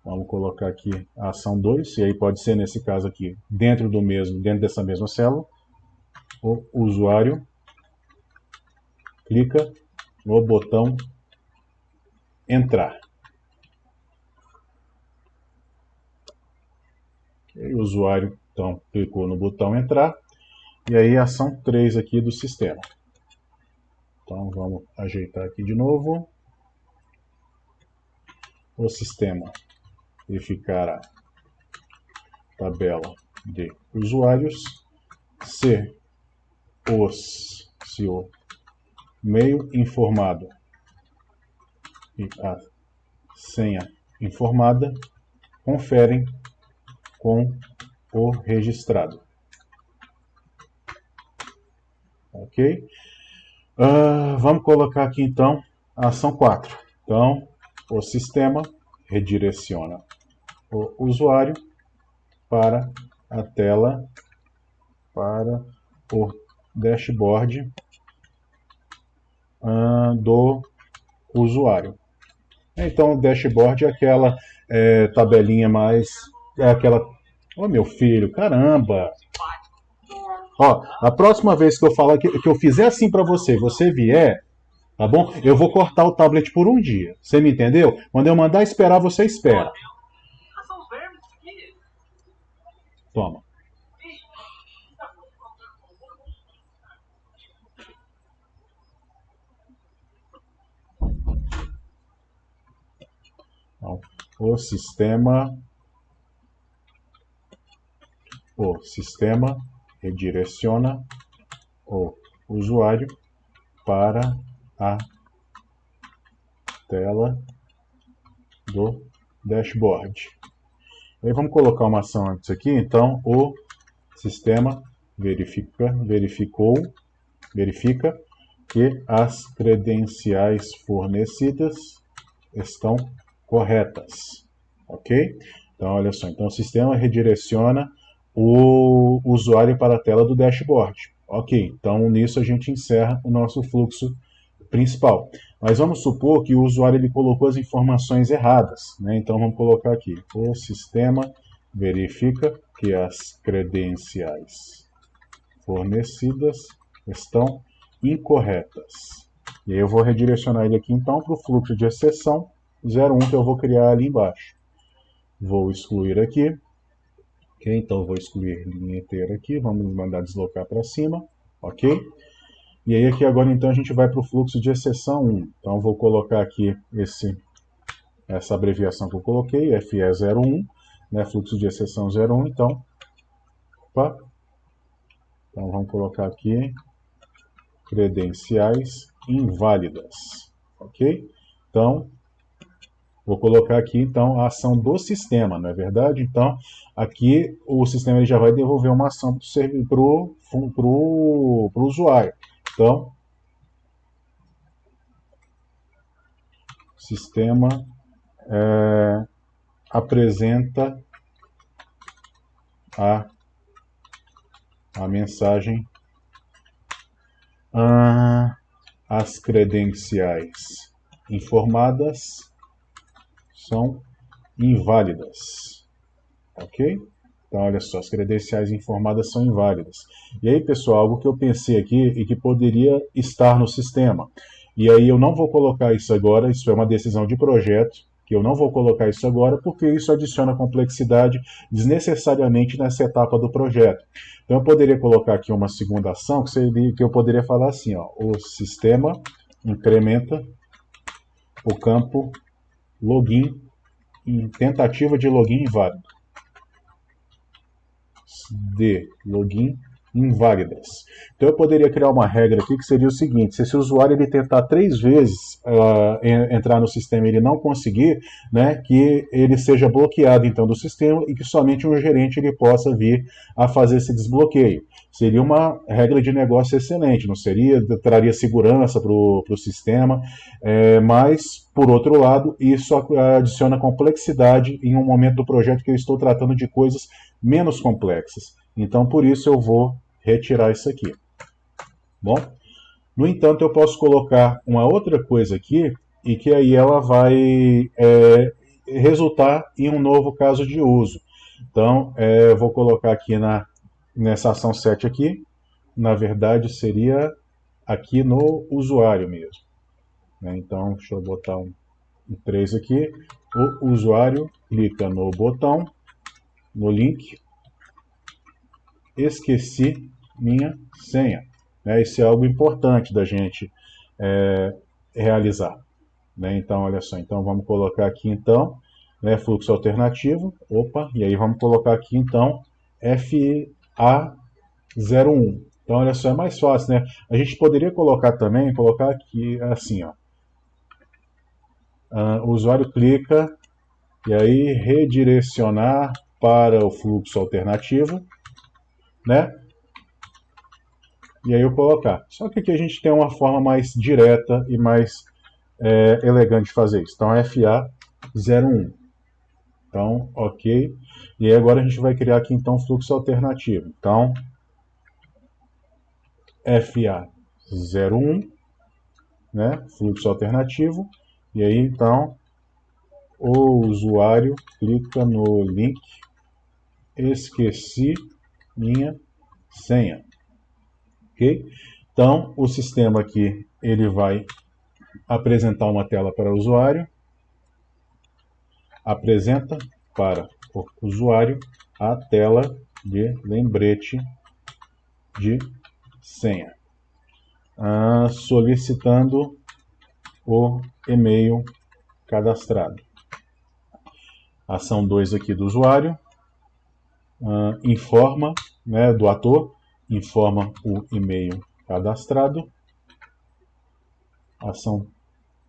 Vamos colocar aqui a ação 2, e aí pode ser nesse caso aqui, dentro dessa mesma célula, o usuário clica no botão entrar. O usuário então clicou no botão entrar, e aí a ação 3 aqui do sistema. Então vamos ajeitar aqui de novo. O sistema verificará tabela de usuários, se o e-mail informado e a senha informada conferem com o registrado. Ok? Vamos colocar aqui então a ação 4. Então, o sistema redireciona o usuário para a tela, para o dashboard do usuário. Então, o dashboard é aquela tabelinha mais... É aquela... Ô, meu filho, caramba! Ó, a próxima vez que eu falar que eu fizer assim para você, você vier, tá bom? Eu vou cortar o tablet por um dia. Você me entendeu? Quando eu mandar esperar, você espera. Toma. Então, o sistema redireciona o usuário para a tela do dashboard. Aí vamos colocar uma ação antes aqui. Então, o sistema verifica que as credenciais fornecidas estão corretas. Ok? Então, olha só. Então, o sistema redireciona o usuário para a tela do dashboard. Ok, então nisso a gente encerra o nosso fluxo principal. Mas vamos supor que o usuário ele colocou as informações erradas, né? Então vamos colocar aqui, o sistema verifica que as credenciais fornecidas estão incorretas. E aí eu vou redirecionar ele aqui então para o fluxo de exceção 01 que eu vou criar ali embaixo. Vou excluir aqui. Ok, então vou excluir a linha inteira aqui, vamos mandar deslocar para cima, ok? E aí aqui agora então a gente vai para o fluxo de exceção 1. Então vou colocar aqui essa abreviação que eu coloquei, FE01, né, fluxo de exceção 01, então, opa, então vamos colocar aqui credenciais inválidas, ok? Então, vou colocar aqui então a ação do sistema, não é verdade? Então, aqui o sistema ele já vai devolver uma ação para o usuário. Então, o sistema apresenta a mensagem as credenciais informadas são inválidas, ok? Então, olha só, as credenciais informadas são inválidas. E aí, pessoal, algo que eu pensei aqui e que poderia estar no sistema. E aí eu não vou colocar isso agora, isso é uma decisão de projeto, que eu não vou colocar isso agora, porque isso adiciona complexidade desnecessariamente nessa etapa do projeto. Então eu poderia colocar aqui uma segunda ação, que eu poderia falar assim, ó, o sistema incrementa o campo login em tentativa de login inválido. De login inválidas. Então eu poderia criar uma regra aqui que seria o seguinte: se esse usuário ele tentar 3 vezes entrar no sistema e ele não conseguir, né, que ele seja bloqueado então do sistema e que somente um gerente ele possa vir a fazer esse desbloqueio. Seria uma regra de negócio excelente, não seria? Traria segurança para o sistema, mas, por outro lado, isso adiciona complexidade em um momento do projeto que eu estou tratando de coisas menos complexas. Então, por isso, eu vou retirar isso aqui. Bom, no entanto, eu posso colocar uma outra coisa aqui e que aí ela vai resultar em um novo caso de uso. Então, eu vou colocar aqui nessa ação 7 aqui, na verdade seria aqui no usuário mesmo. Então, deixa eu botar um 3 aqui. O usuário clica no botão, no link, esqueci minha senha. Isso é algo importante da gente realizar. Então, olha só, então vamos colocar aqui então, fluxo alternativo, e aí vamos colocar aqui então FA01. Então, olha só, é mais fácil, né? A gente poderia colocar aqui assim, ó. O usuário clica e aí redirecionar para o fluxo alternativo, né? E aí eu colocar. Só que aqui a gente tem uma forma mais direta e mais elegante de fazer isso. Então, FA01. Então, ok. E aí agora a gente vai criar aqui então fluxo alternativo. Então, FA01, né? Fluxo alternativo. E aí então o usuário clica no link, esqueci minha senha. Ok? Então, o sistema aqui ele vai apresentar uma tela para o usuário, apresenta para o usuário a tela de lembrete de senha, solicitando o e-mail cadastrado. Ação 2 aqui do usuário, informa, né, do ator, informa o e-mail cadastrado. Ação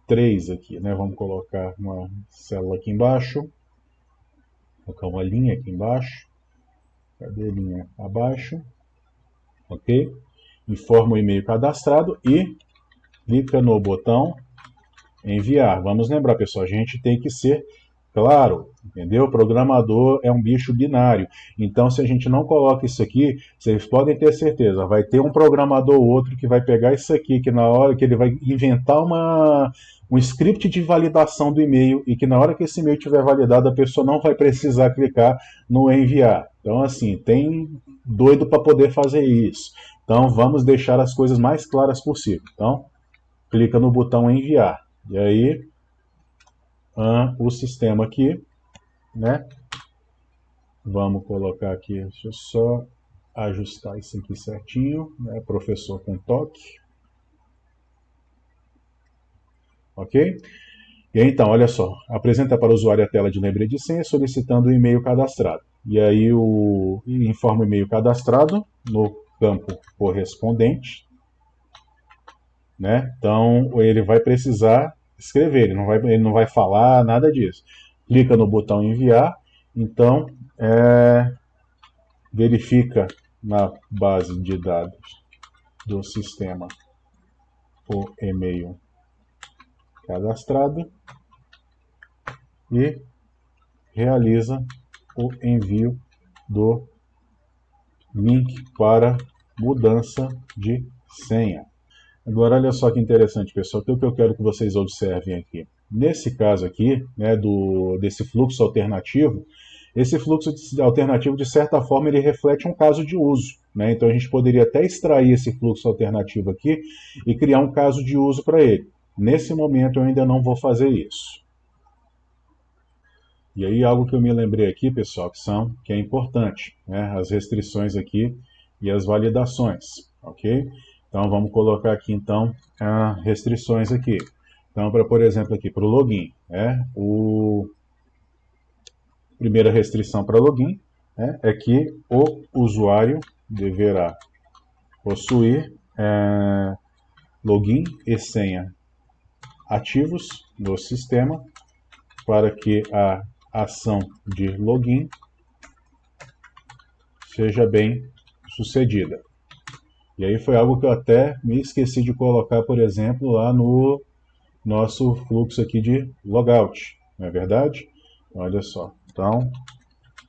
3 aqui, né, vamos colocar uma célula aqui embaixo, colocar uma linha aqui embaixo, cadê a linha abaixo, ok? Informa o e-mail cadastrado e clica no botão enviar. Vamos lembrar, pessoal, a gente tem que ser claro, entendeu? O programador é um bicho binário. Então, se a gente não coloca isso aqui, vocês podem ter certeza, vai ter um programador ou outro que vai pegar isso aqui, que na hora que ele vai inventar um script de validação do e-mail e que na hora que esse e-mail estiver validado, a pessoa não vai precisar clicar no enviar. Então, assim, tem doido para poder fazer isso. Então, vamos deixar as coisas mais claras possível. Então, clica no botão enviar. E aí, o sistema aqui, né? Vamos colocar aqui, deixa eu só ajustar isso aqui certinho, né? Professor com toque. Ok? E aí, então, olha só, apresenta para o usuário a tela de lembrete de senha solicitando o e-mail cadastrado. E aí, informa o e-mail cadastrado no campo correspondente, né? Então, ele vai precisar escrever, ele não vai falar nada disso. Clica no botão enviar, então verifica na base de dados do sistema o e-mail cadastrado e realiza o envio do link para mudança de senha. Agora, olha só que interessante, pessoal, o que eu quero que vocês observem aqui. Nesse caso aqui, né, desse fluxo alternativo, esse fluxo alternativo, de certa forma, ele reflete um caso de uso. Né? Então, a gente poderia até extrair esse fluxo alternativo aqui e criar um caso de uso para ele. Nesse momento, eu ainda não vou fazer isso. E aí, algo que eu me lembrei aqui, pessoal, que é importante, né? As restrições aqui e as validações, ok? Então, vamos colocar aqui, então, restrições aqui. Então, por exemplo, aqui, para o login, né? Primeira restrição para login é que o usuário deverá possuir login e senha ativos no sistema para que a ação de login seja bem sucedida. E aí foi algo que eu até me esqueci de colocar, por exemplo, lá no nosso fluxo aqui de logout, não é verdade? Olha só, então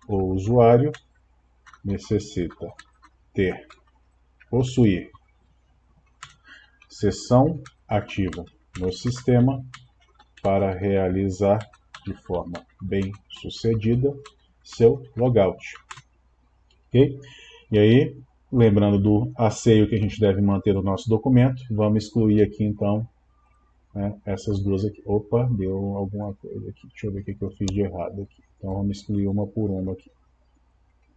o usuário necessita possuir sessão ativa no sistema para realizar de forma bem sucedida seu logout. Ok? E aí, lembrando do asseio que a gente deve manter no nosso documento, vamos excluir aqui então essas duas aqui. Opa, deu alguma coisa aqui. Deixa eu ver o que eu fiz de errado aqui. Então vamos excluir uma por uma aqui,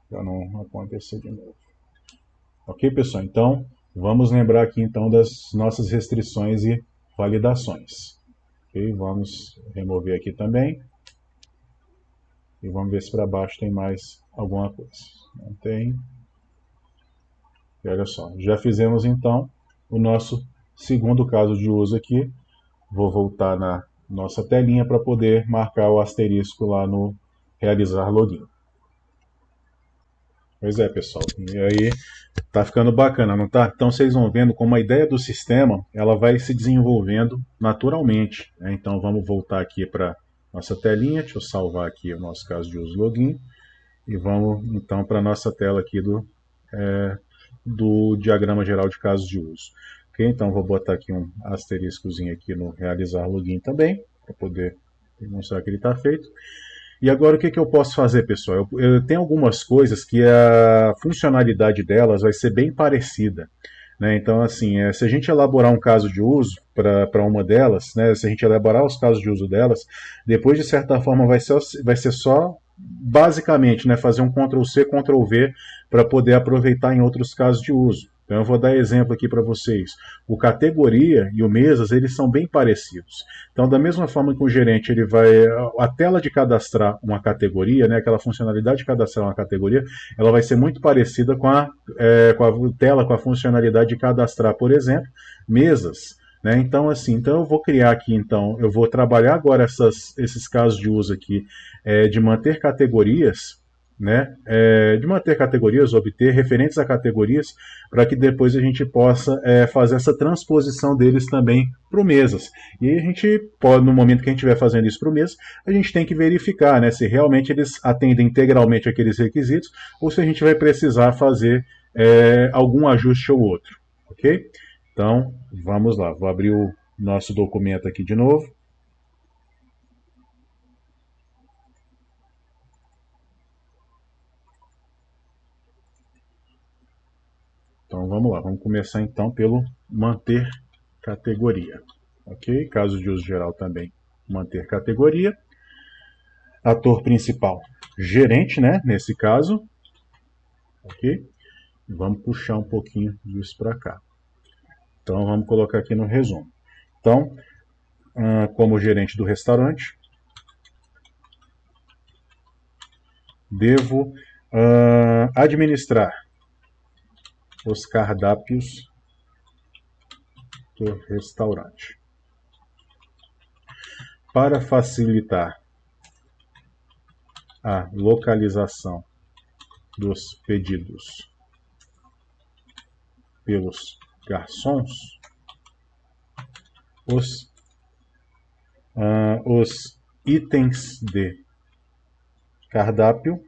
para não acontecer de novo. Ok, pessoal? Então, vamos lembrar aqui então das nossas restrições e validações. Ok, vamos remover aqui também. E vamos ver se para baixo tem mais alguma coisa. Não tem. E olha só, já fizemos então o nosso segundo caso de uso aqui. Vou voltar na nossa telinha para poder marcar o asterisco lá no realizar login. Pois é, pessoal. E aí tá ficando bacana, não tá? Então vocês vão vendo como a ideia do sistema ela vai se desenvolvendo naturalmente. Né? Então vamos voltar aqui para nossa telinha. Deixa eu salvar aqui o nosso caso de uso login. E vamos então para a nossa tela aqui do diagrama geral de casos de uso. Ok? Então vou botar aqui um asteriscozinho aqui no realizar login também, para poder demonstrar que ele está feito. E agora o que eu posso fazer, pessoal? Eu tenho algumas coisas que a funcionalidade delas vai ser bem parecida. Né? Então, assim, se a gente elaborar um caso de uso para uma delas, né, se a gente elaborar os casos de uso delas, depois, de certa forma, vai ser só, basicamente, né, fazer um Ctrl+C, Ctrl+V para poder aproveitar em outros casos de uso. Então eu vou dar exemplo aqui para vocês. O categoria e o mesas, eles são bem parecidos. Então, da mesma forma que o gerente ele vai... A tela de cadastrar uma categoria, né, aquela funcionalidade de cadastrar uma categoria, ela vai ser muito parecida com a tela, com a funcionalidade de cadastrar, por exemplo, mesas. Né? Então, assim, então eu vou criar aqui, então, eu vou trabalhar agora esses casos de uso aqui de manter categorias, né, de manter categorias, obter referentes a categorias, para que depois a gente possa fazer essa transposição deles também para o mesas. E a gente pode, no momento que a gente estiver fazendo isso para o mês, a gente tem que verificar, né, se realmente eles atendem integralmente aqueles requisitos, ou se a gente vai precisar fazer algum ajuste ou outro. Ok? Então, vamos lá. Vou abrir o nosso documento aqui de novo. Então vamos lá, vamos começar então pelo manter categoria. Ok? Caso de uso geral também, manter categoria. Ator principal, gerente, né? Nesse caso. Ok? Vamos puxar um pouquinho disso para cá. Então vamos colocar aqui no resumo. Então, como gerente do restaurante, devo administrar os cardápios do restaurante. Para facilitar a localização dos pedidos pelos garçons, os itens de cardápio,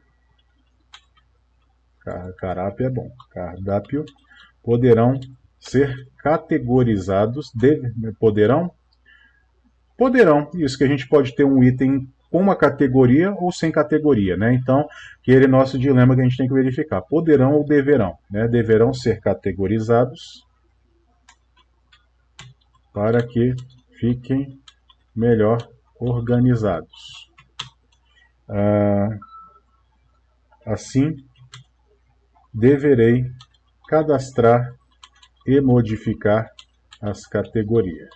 cardápio é bom, cardápio poderão ser categorizados, poderão, isso que a gente pode ter um item com uma categoria ou sem categoria, né? Então, aquele nosso dilema que a gente tem que verificar, poderão ou deverão, né? Deverão ser categorizados para que fiquem melhor organizados. Assim, deverei cadastrar e modificar as categorias.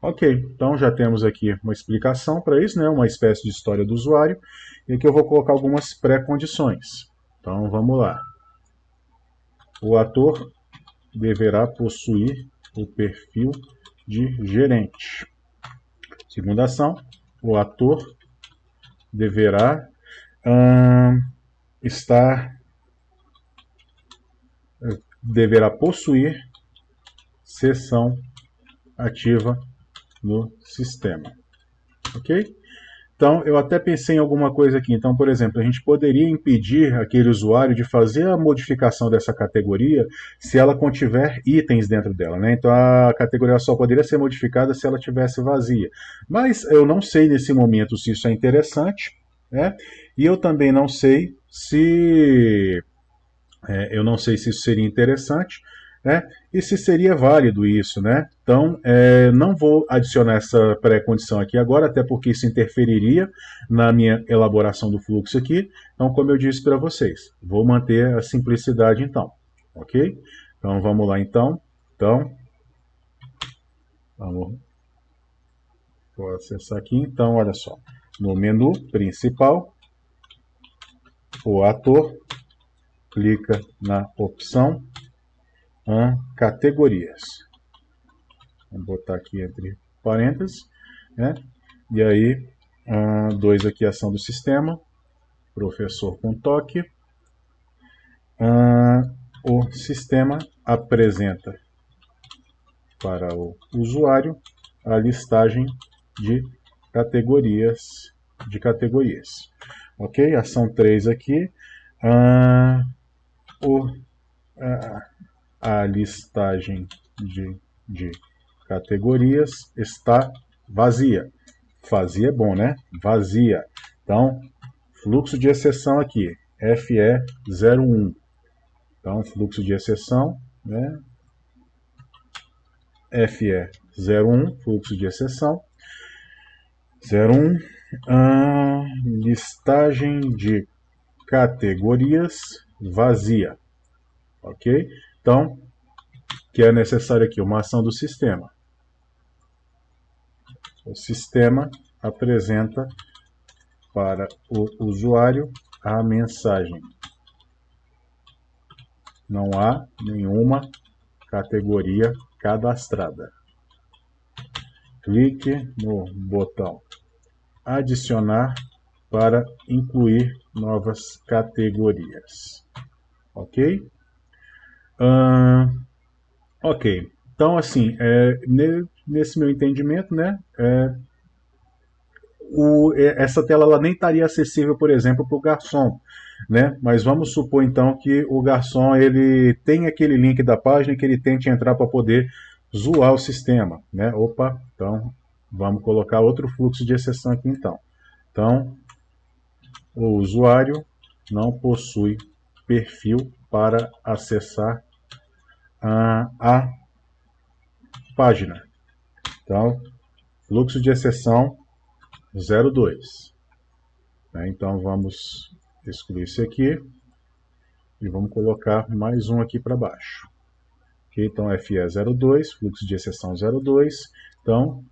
Ok, então já temos aqui uma explicação para isso, né? Uma espécie de história do usuário, e aqui eu vou colocar algumas pré-condições. Então vamos lá. O ator deverá possuir o perfil de gerente. Segunda ação, o ator deverá deverá possuir seção ativa no sistema. Ok? Então, eu até pensei em alguma coisa aqui. Então, por exemplo, a gente poderia impedir aquele usuário de fazer a modificação dessa categoria se ela contiver itens dentro dela, né? Então, a categoria só poderia ser modificada se ela tivesse vazia. Mas eu não sei nesse momento se isso é interessante, né? E eu também não sei se isso seria interessante, né? E se seria válido isso, né? Então, não vou adicionar essa pré-condição aqui agora, até porque isso interferiria na minha elaboração do fluxo aqui. Então, como eu disse para vocês, vou manter a simplicidade então, ok? Então, vamos lá então. Vou acessar aqui. Então, olha só. No menu principal, o ator clica na opção categorias. Vou botar aqui entre parênteses, né? E aí, 2 aqui, ação do sistema, professor com toque. O sistema apresenta para o usuário a listagem de categorias. Ok? Ação 3 aqui. A listagem de categorias está vazia. Vazia é bom, né? Vazia. Então, fluxo de exceção aqui, FE01. Então, fluxo de exceção, né? FE01, fluxo de exceção. 01, listagem de categorias vazia. Ok? Então, que é necessário aqui uma ação do sistema. O sistema apresenta para o usuário a mensagem: não há nenhuma categoria cadastrada. Clique no botão adicionar para incluir novas categorias. Ok? Ok. Então, assim, nesse meu entendimento, né, essa tela ela nem estaria acessível, por exemplo, para o garçom, né? Mas vamos supor então que o garçom ele tem aquele link da página que ele tente entrar para poder zoar o sistema, né? Opa, então vamos colocar outro fluxo de exceção aqui então. Então, o usuário não possui perfil para acessar a página. Então, fluxo de exceção 02. Então vamos excluir isso aqui e vamos colocar mais um aqui para baixo. Okay? Então FE02, fluxo de exceção 02. Então,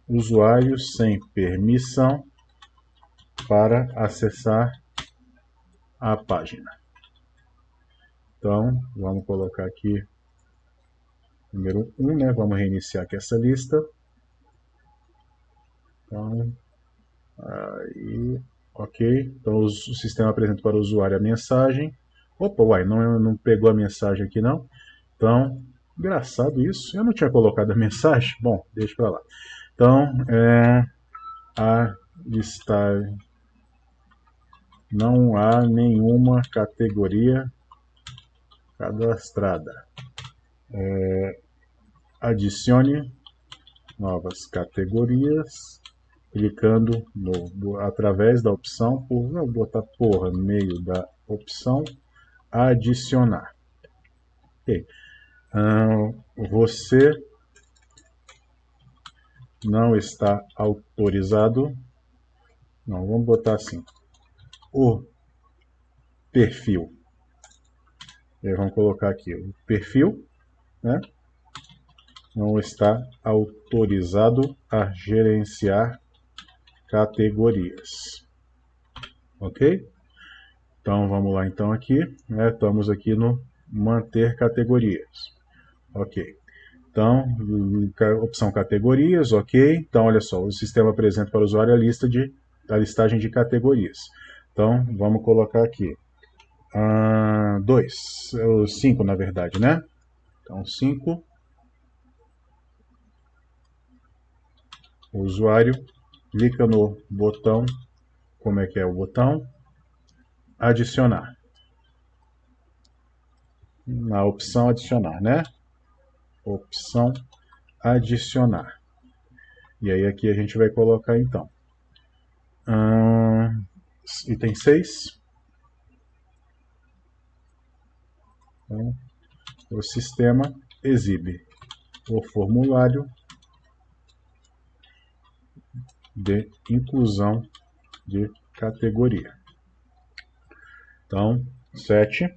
usuário sem permissão para acessar a página. Então, vamos colocar aqui número 1, né? Vamos reiniciar aqui essa lista. Então, aí, ok. Então, o sistema apresenta para o usuário a mensagem. Opa, uai, não pegou a mensagem aqui não. Então, engraçado isso. Eu não tinha colocado a mensagem. Bom, deixa para lá. Então, a listagem. Não há nenhuma categoria cadastrada. Adicione novas categorias clicando através da opção, vou botar porra no meio da opção adicionar. Okay. Você não está autorizado. Não, vamos botar assim. O perfil. E aí vamos colocar aqui o perfil, né? Não está autorizado a gerenciar categorias. Ok? Então vamos lá então aqui, né? Estamos aqui no manter categorias. Ok. Então, opção categorias, ok. Então, olha só, o sistema apresenta para o usuário a listagem de categorias. Então, vamos colocar aqui 2, 5 na verdade, né? Então, 5, o usuário clica no botão, como é que é o botão? Adicionar. Na opção adicionar, né? Opção adicionar. E aí aqui a gente vai colocar então item 6. Então, o sistema exibe o formulário de inclusão de categoria. Então, 7.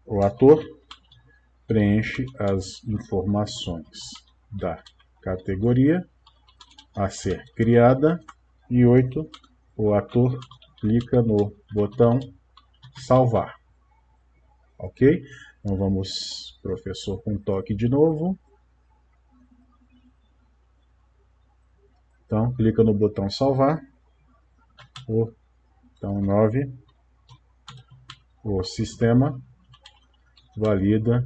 O ator preenche as informações da categoria a ser criada. E 8. O ator clica no botão salvar. Ok? Então vamos, professor, com toque de novo. Então, clica no botão salvar. Então, 9. O sistema valida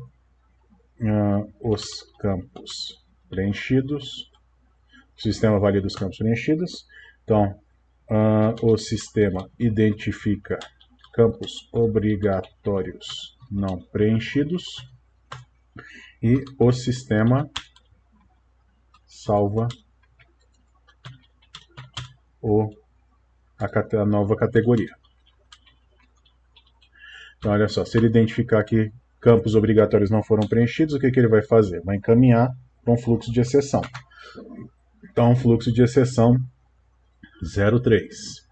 os campos preenchidos. O sistema valida os campos preenchidos. Então, o sistema identifica campos obrigatórios não preenchidos. E o sistema salva a nova categoria. Então, olha só, se ele identificar que campos obrigatórios não foram preenchidos, o que ele vai fazer? Vai encaminhar para um fluxo de exceção. Então, fluxo de exceção 03.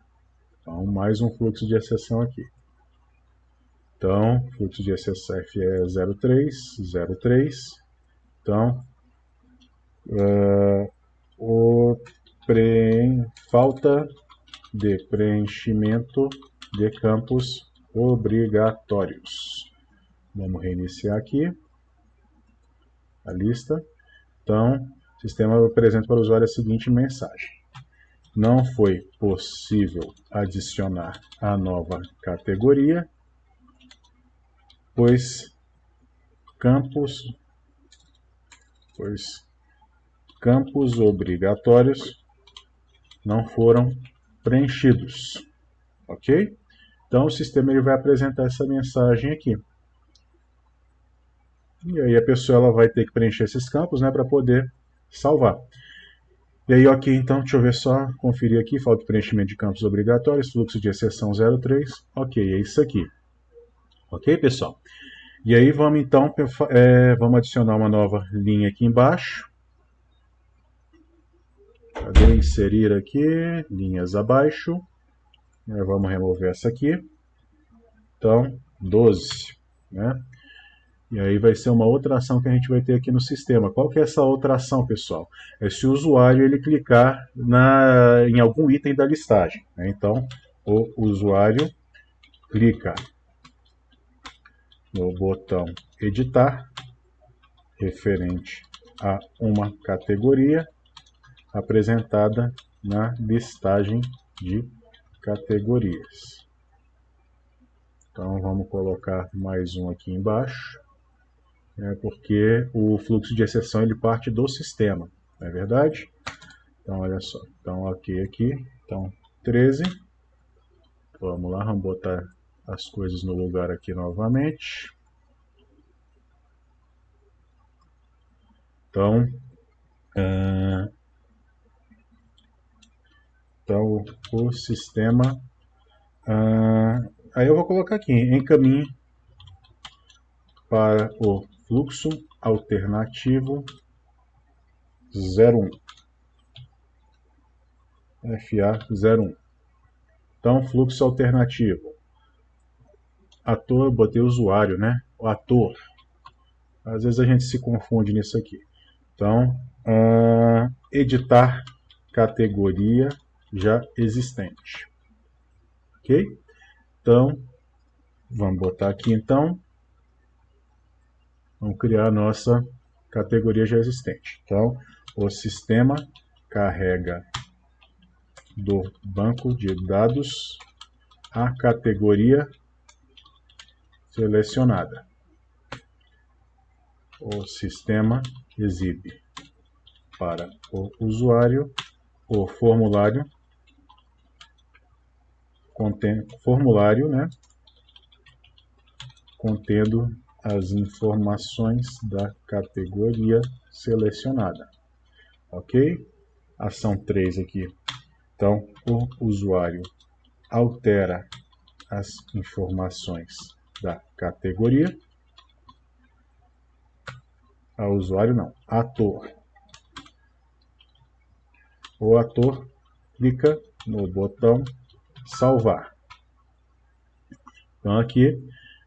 Então, mais um fluxo de exceção aqui. Então, fluxo de exceção F é 03, 03. Então, falta de preenchimento de campos obrigatórios. Vamos reiniciar aqui a lista. Então, o sistema apresenta para o usuário a seguinte mensagem: não foi possível adicionar a nova categoria, pois campos obrigatórios não foram preenchidos. Ok? Então o sistema ele vai apresentar essa mensagem aqui. E aí a pessoa ela vai ter que preencher esses campos, né, para poder salvar. E aí, ok, então, deixa eu ver só, conferir aqui, falta de preenchimento de campos obrigatórios, fluxo de exceção 03, ok, é isso aqui. Ok, pessoal? E aí vamos então, vamos adicionar uma nova linha aqui embaixo. Cadê? Inserir aqui, linhas abaixo. Vamos remover essa aqui. Então, 12, né? E aí vai ser uma outra ação que a gente vai ter aqui no sistema. Qual que é essa outra ação, pessoal? É se o usuário ele clicar em algum item da listagem, né? Então, o usuário clica no botão editar, referente a uma categoria apresentada na listagem de categorias. Então vamos colocar mais um aqui embaixo, porque o fluxo de exceção ele parte do sistema, não é verdade? Então olha só, então ok aqui, então 13, vamos lá, vamos botar as coisas no lugar aqui novamente. Então, o sistema, aí eu vou colocar aqui, encaminhe para o fluxo alternativo 01, FA01. Então, fluxo alternativo. Ator, botei usuário, né? O ator. Às vezes a gente se confunde nisso aqui. Então, editar categoria já existente. Ok? Então, vamos botar aqui então. Vamos criar a nossa categoria já existente. Então, o sistema carrega do banco de dados a categoria selecionada. O sistema exibe para o usuário o formulário, né, contendo as informações da categoria selecionada. Ok? Ação 3 aqui. Então, o usuário altera as informações da categoria. Usuário não, ator. O ator clica no botão salvar. Então aqui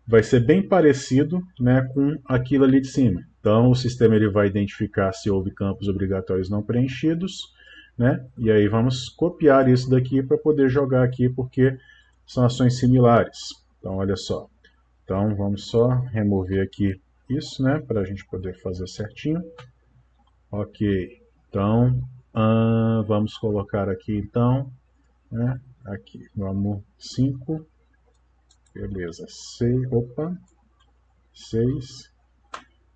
vai ser bem parecido, né, com aquilo ali de cima. Então o sistema ele vai identificar se houve campos obrigatórios não preenchidos, né? E aí vamos copiar isso daqui para poder jogar aqui, porque são ações similares. Então olha só. Então vamos só remover aqui isso, né, para a gente poder fazer certinho. Ok. Então vamos colocar aqui então, né, aqui vamos 5. Beleza, 6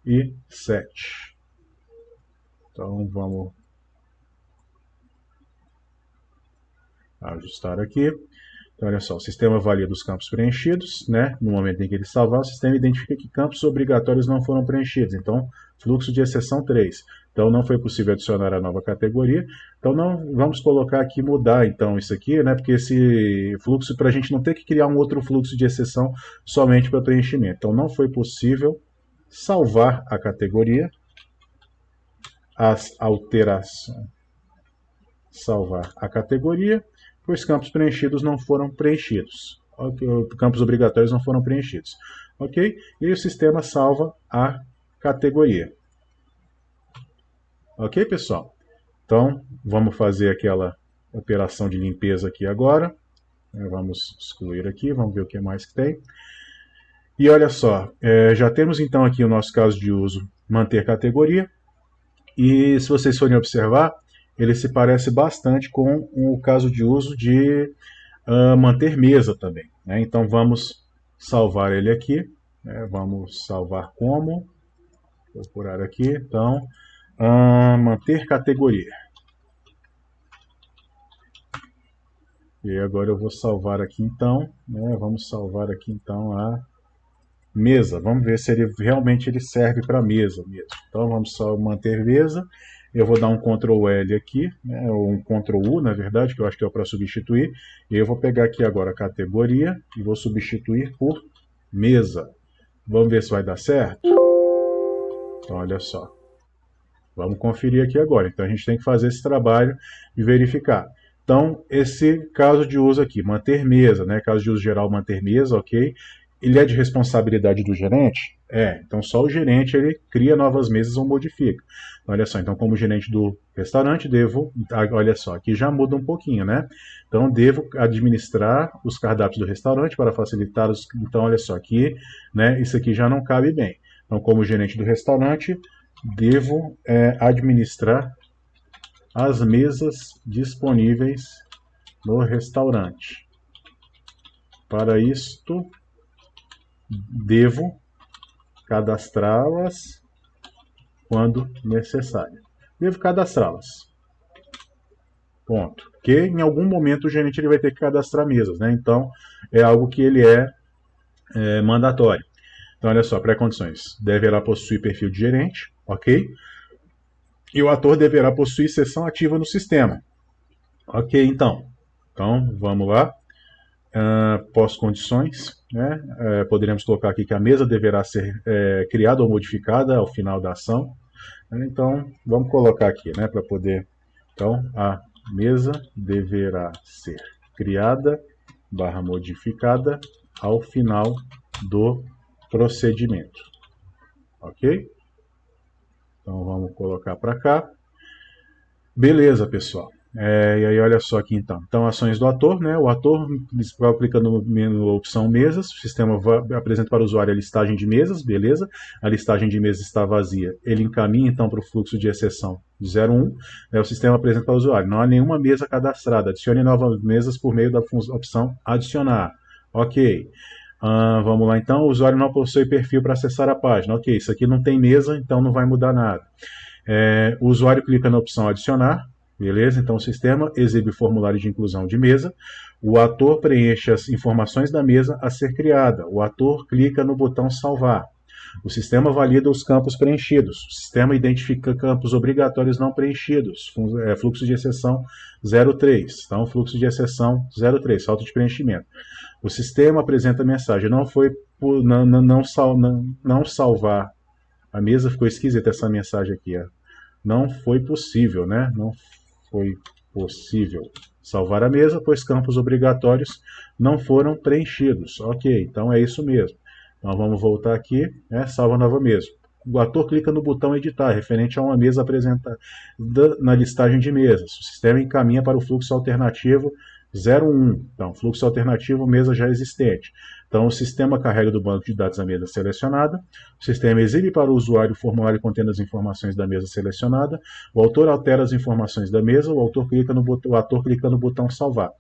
e 7. Então vamos ajustar aqui. Então olha só, o sistema valida os campos preenchidos, né? No momento em que ele salvar, o sistema identifica que campos obrigatórios não foram preenchidos. Então, fluxo de exceção 3. Então não foi possível adicionar a nova categoria. Então não vamos colocar aqui mudar então isso aqui, né? Porque esse fluxo, para a gente não ter que criar um outro fluxo de exceção somente para preenchimento. Então não foi possível salvar a categoria, as alterações, salvar a categoria, pois campos preenchidos não foram preenchidos. Okay? Campos obrigatórios não foram preenchidos. Ok? E o sistema salva a categoria. Ok, pessoal? Então, vamos fazer aquela operação de limpeza aqui agora. Vamos excluir aqui, vamos ver o que mais que tem. E olha só, já temos então aqui o nosso caso de uso, manter categoria. E se vocês forem observar, ele se parece bastante com o caso de uso de manter mesa também, né? Então vamos salvar ele aqui, né? Vamos salvar como, procurar aqui, então manter categoria. E agora eu vou salvar aqui então, né? Vamos salvar aqui então a mesa. Vamos ver se ele realmente ele serve para mesa mesmo. Então vamos só manter mesa. Eu vou dar um Ctrl L aqui, né, ou um Ctrl U, na verdade, que eu acho que é para substituir. E eu vou pegar aqui agora a categoria e vou substituir por mesa. Vamos ver se vai dar certo? Então, olha só. Vamos conferir aqui agora. Então, a gente tem que fazer esse trabalho de verificar. Então, esse caso de uso aqui, manter mesa, né? Caso de uso geral, manter mesa, ok. Ele é de responsabilidade do gerente? Então só o gerente ele cria novas mesas ou modifica. Olha só, então como gerente do restaurante devo, olha só, aqui já muda um pouquinho, né? Então devo administrar os cardápios do restaurante para facilitar os, então olha só, aqui, né, isso aqui já não cabe bem. Então como gerente do restaurante, devo administrar as mesas disponíveis no restaurante. Para isto, devo cadastrá-las quando necessário. Devo cadastrá-las. Ponto. Porque em algum momento o gerente ele vai ter que cadastrar mesas, né? Então é algo que ele é mandatório. Então olha só, pré-condições. Deverá possuir perfil de gerente, ok? E o ator deverá possuir sessão ativa no sistema. Ok, então. Então vamos lá. Pós-condições, né? Poderíamos colocar aqui que a mesa deverá ser criada ou modificada ao final da ação. Então, vamos colocar aqui, né, para poder... Então, a mesa deverá ser criada / modificada ao final do procedimento. Ok? Então, vamos colocar para cá. Beleza, pessoal. E aí olha só aqui então. Então ações do ator, né? O ator vai clicando na opção mesas, o sistema apresenta para o usuário a listagem de mesas, beleza? A listagem de mesas está vazia. Ele encaminha então para o fluxo de exceção 01, né? O sistema apresenta para o usuário. Não há nenhuma mesa cadastrada. Adicione novas mesas por meio da opção adicionar. Ok. Vamos lá então. O usuário não possui perfil para acessar a página. Ok, isso aqui não tem mesa, então não vai mudar nada. O usuário clica na opção adicionar. Beleza? Então o sistema exibe formulário de inclusão de mesa. O ator preenche as informações da mesa a ser criada. O ator clica no botão salvar. O sistema valida os campos preenchidos. O sistema identifica campos obrigatórios não preenchidos. Fluxo de exceção 03. Então, fluxo de exceção 03, falta de preenchimento. O sistema apresenta a mensagem. Não salvar a mesa. Ficou esquisita essa mensagem aqui. Não foi possível, né? Não foi possível salvar a mesa, pois campos obrigatórios não foram preenchidos. Ok, então é isso mesmo. Então vamos voltar aqui, né? Salva nova mesa. O ator clica no botão editar, referente a uma mesa apresentada na listagem de mesas. O sistema encaminha para o fluxo alternativo 01. Então, fluxo alternativo, mesa já existente. Então, o sistema carrega do banco de dados a mesa selecionada, o sistema exibe para o usuário o formulário contendo as informações da mesa selecionada, o autor altera as informações da mesa, o ator clica no botão salvar.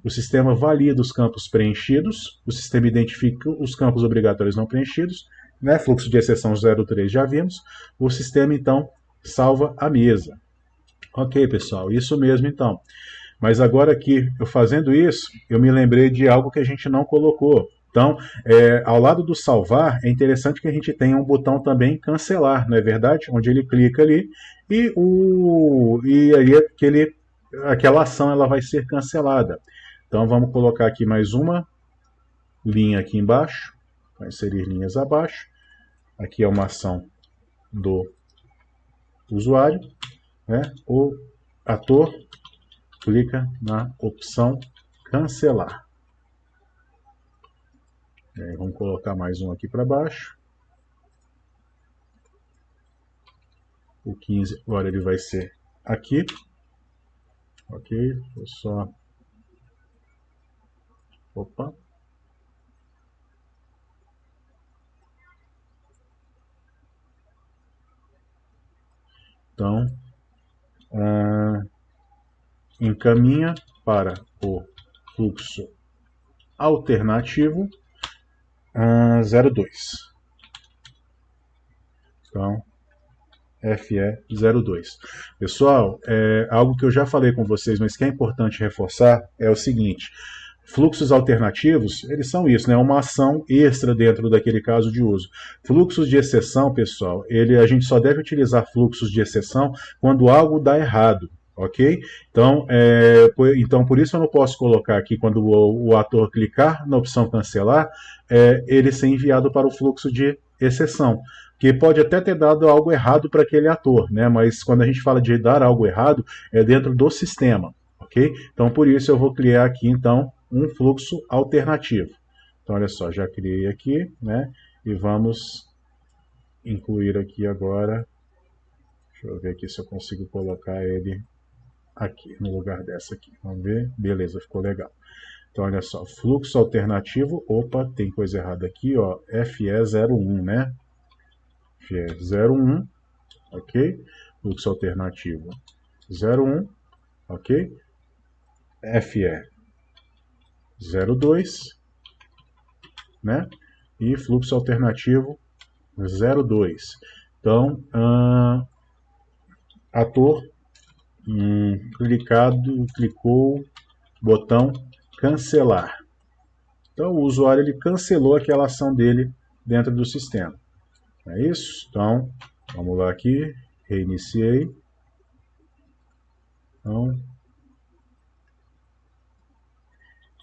O sistema valida os campos preenchidos, o sistema identifica os campos obrigatórios não preenchidos, né? Fluxo de exceção 03 já vimos, o sistema então salva a mesa. Ok, pessoal, isso mesmo então. Mas agora aqui, eu fazendo isso, eu me lembrei de algo que a gente não colocou. Então, ao lado do salvar, é interessante que a gente tenha um botão também cancelar, não é verdade? Onde ele clica ali e aí aquela ação ela vai ser cancelada. Então, vamos colocar aqui mais uma linha aqui embaixo, vai inserir linhas abaixo. Aqui é uma ação do usuário, né? O ator clica na opção cancelar. Vamos colocar mais um aqui para baixo. O 15 agora ele vai ser aqui. Ok, vou só... Opa. Então, encaminha para o fluxo alternativo 02. Então, FE02. Pessoal, algo que eu já falei com vocês, mas que é importante reforçar, é o seguinte: fluxos alternativos, eles são isso, né? Uma ação extra dentro daquele caso de uso. Fluxos de exceção, pessoal, a gente só deve utilizar fluxos de exceção quando algo dá errado. Ok? Então, por isso eu não posso colocar aqui, quando o ator clicar na opção cancelar, ele ser enviado para o fluxo de exceção. Que pode até ter dado algo errado para aquele ator, né? Mas quando a gente fala de dar algo errado, é dentro do sistema. Ok? Então, por isso eu vou criar aqui, então, um fluxo alternativo. Então, olha só, já criei aqui, né? E vamos incluir aqui agora. Deixa eu ver aqui se eu consigo colocar ele aqui, no lugar dessa aqui. Vamos ver? Beleza, ficou legal. Então, olha só, fluxo alternativo, opa, tem coisa errada aqui, ó, FE01, né? FE01, ok? Fluxo alternativo 01, ok? FE02, né? E fluxo alternativo 02. Então, ator clicou botão cancelar. Então o usuário ele cancelou aquela ação dele dentro do sistema. É isso? Então, vamos lá aqui, reiniciei. Então,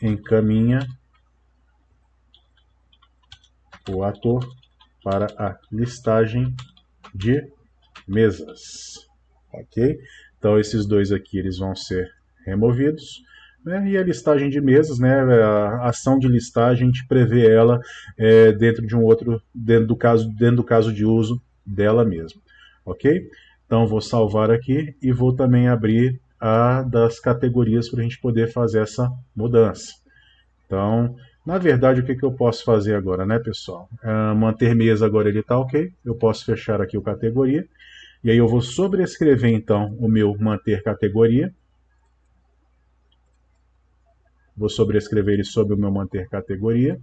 encaminha o ator para a listagem de mesas. Ok? Então esses dois aqui eles vão ser removidos, né? E a listagem de mesas, né? A ação de listagem a gente prevê ela dentro do caso de uso dela mesmo. Ok? Então vou salvar aqui e vou também abrir a das categorias para a gente poder fazer essa mudança. Então, na verdade, o que eu posso fazer agora, né, pessoal? Manter mesa agora ele está ok. Eu posso fechar aqui o categoria. E aí eu vou sobrescrever, então, o meu manter categoria. Vou sobrescrever ele sobre o meu manter categoria.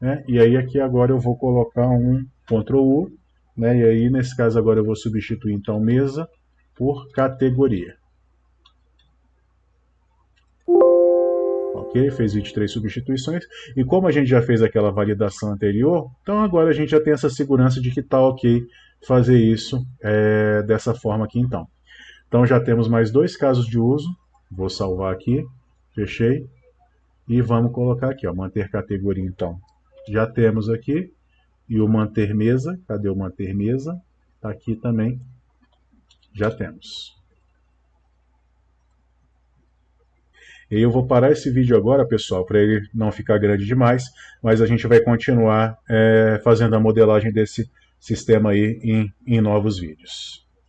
Né? E aí aqui agora eu vou colocar um Ctrl U. Né? E aí, nesse caso, agora eu vou substituir, então, mesa por categoria. Ok? Fez 23 substituições. E como a gente já fez aquela validação anterior, então agora a gente já tem essa segurança de que está ok fazer isso dessa forma aqui, então. Então já temos mais 2 casos de uso. Vou salvar aqui. Fechei. E vamos colocar aqui, ó, manter categoria, então. Já temos aqui. E o manter mesa. Cadê o manter mesa? Está aqui também. Já temos. E eu vou parar esse vídeo agora, pessoal, para ele não ficar grande demais, mas a gente vai continuar fazendo a modelagem desse sistema aí em novos vídeos.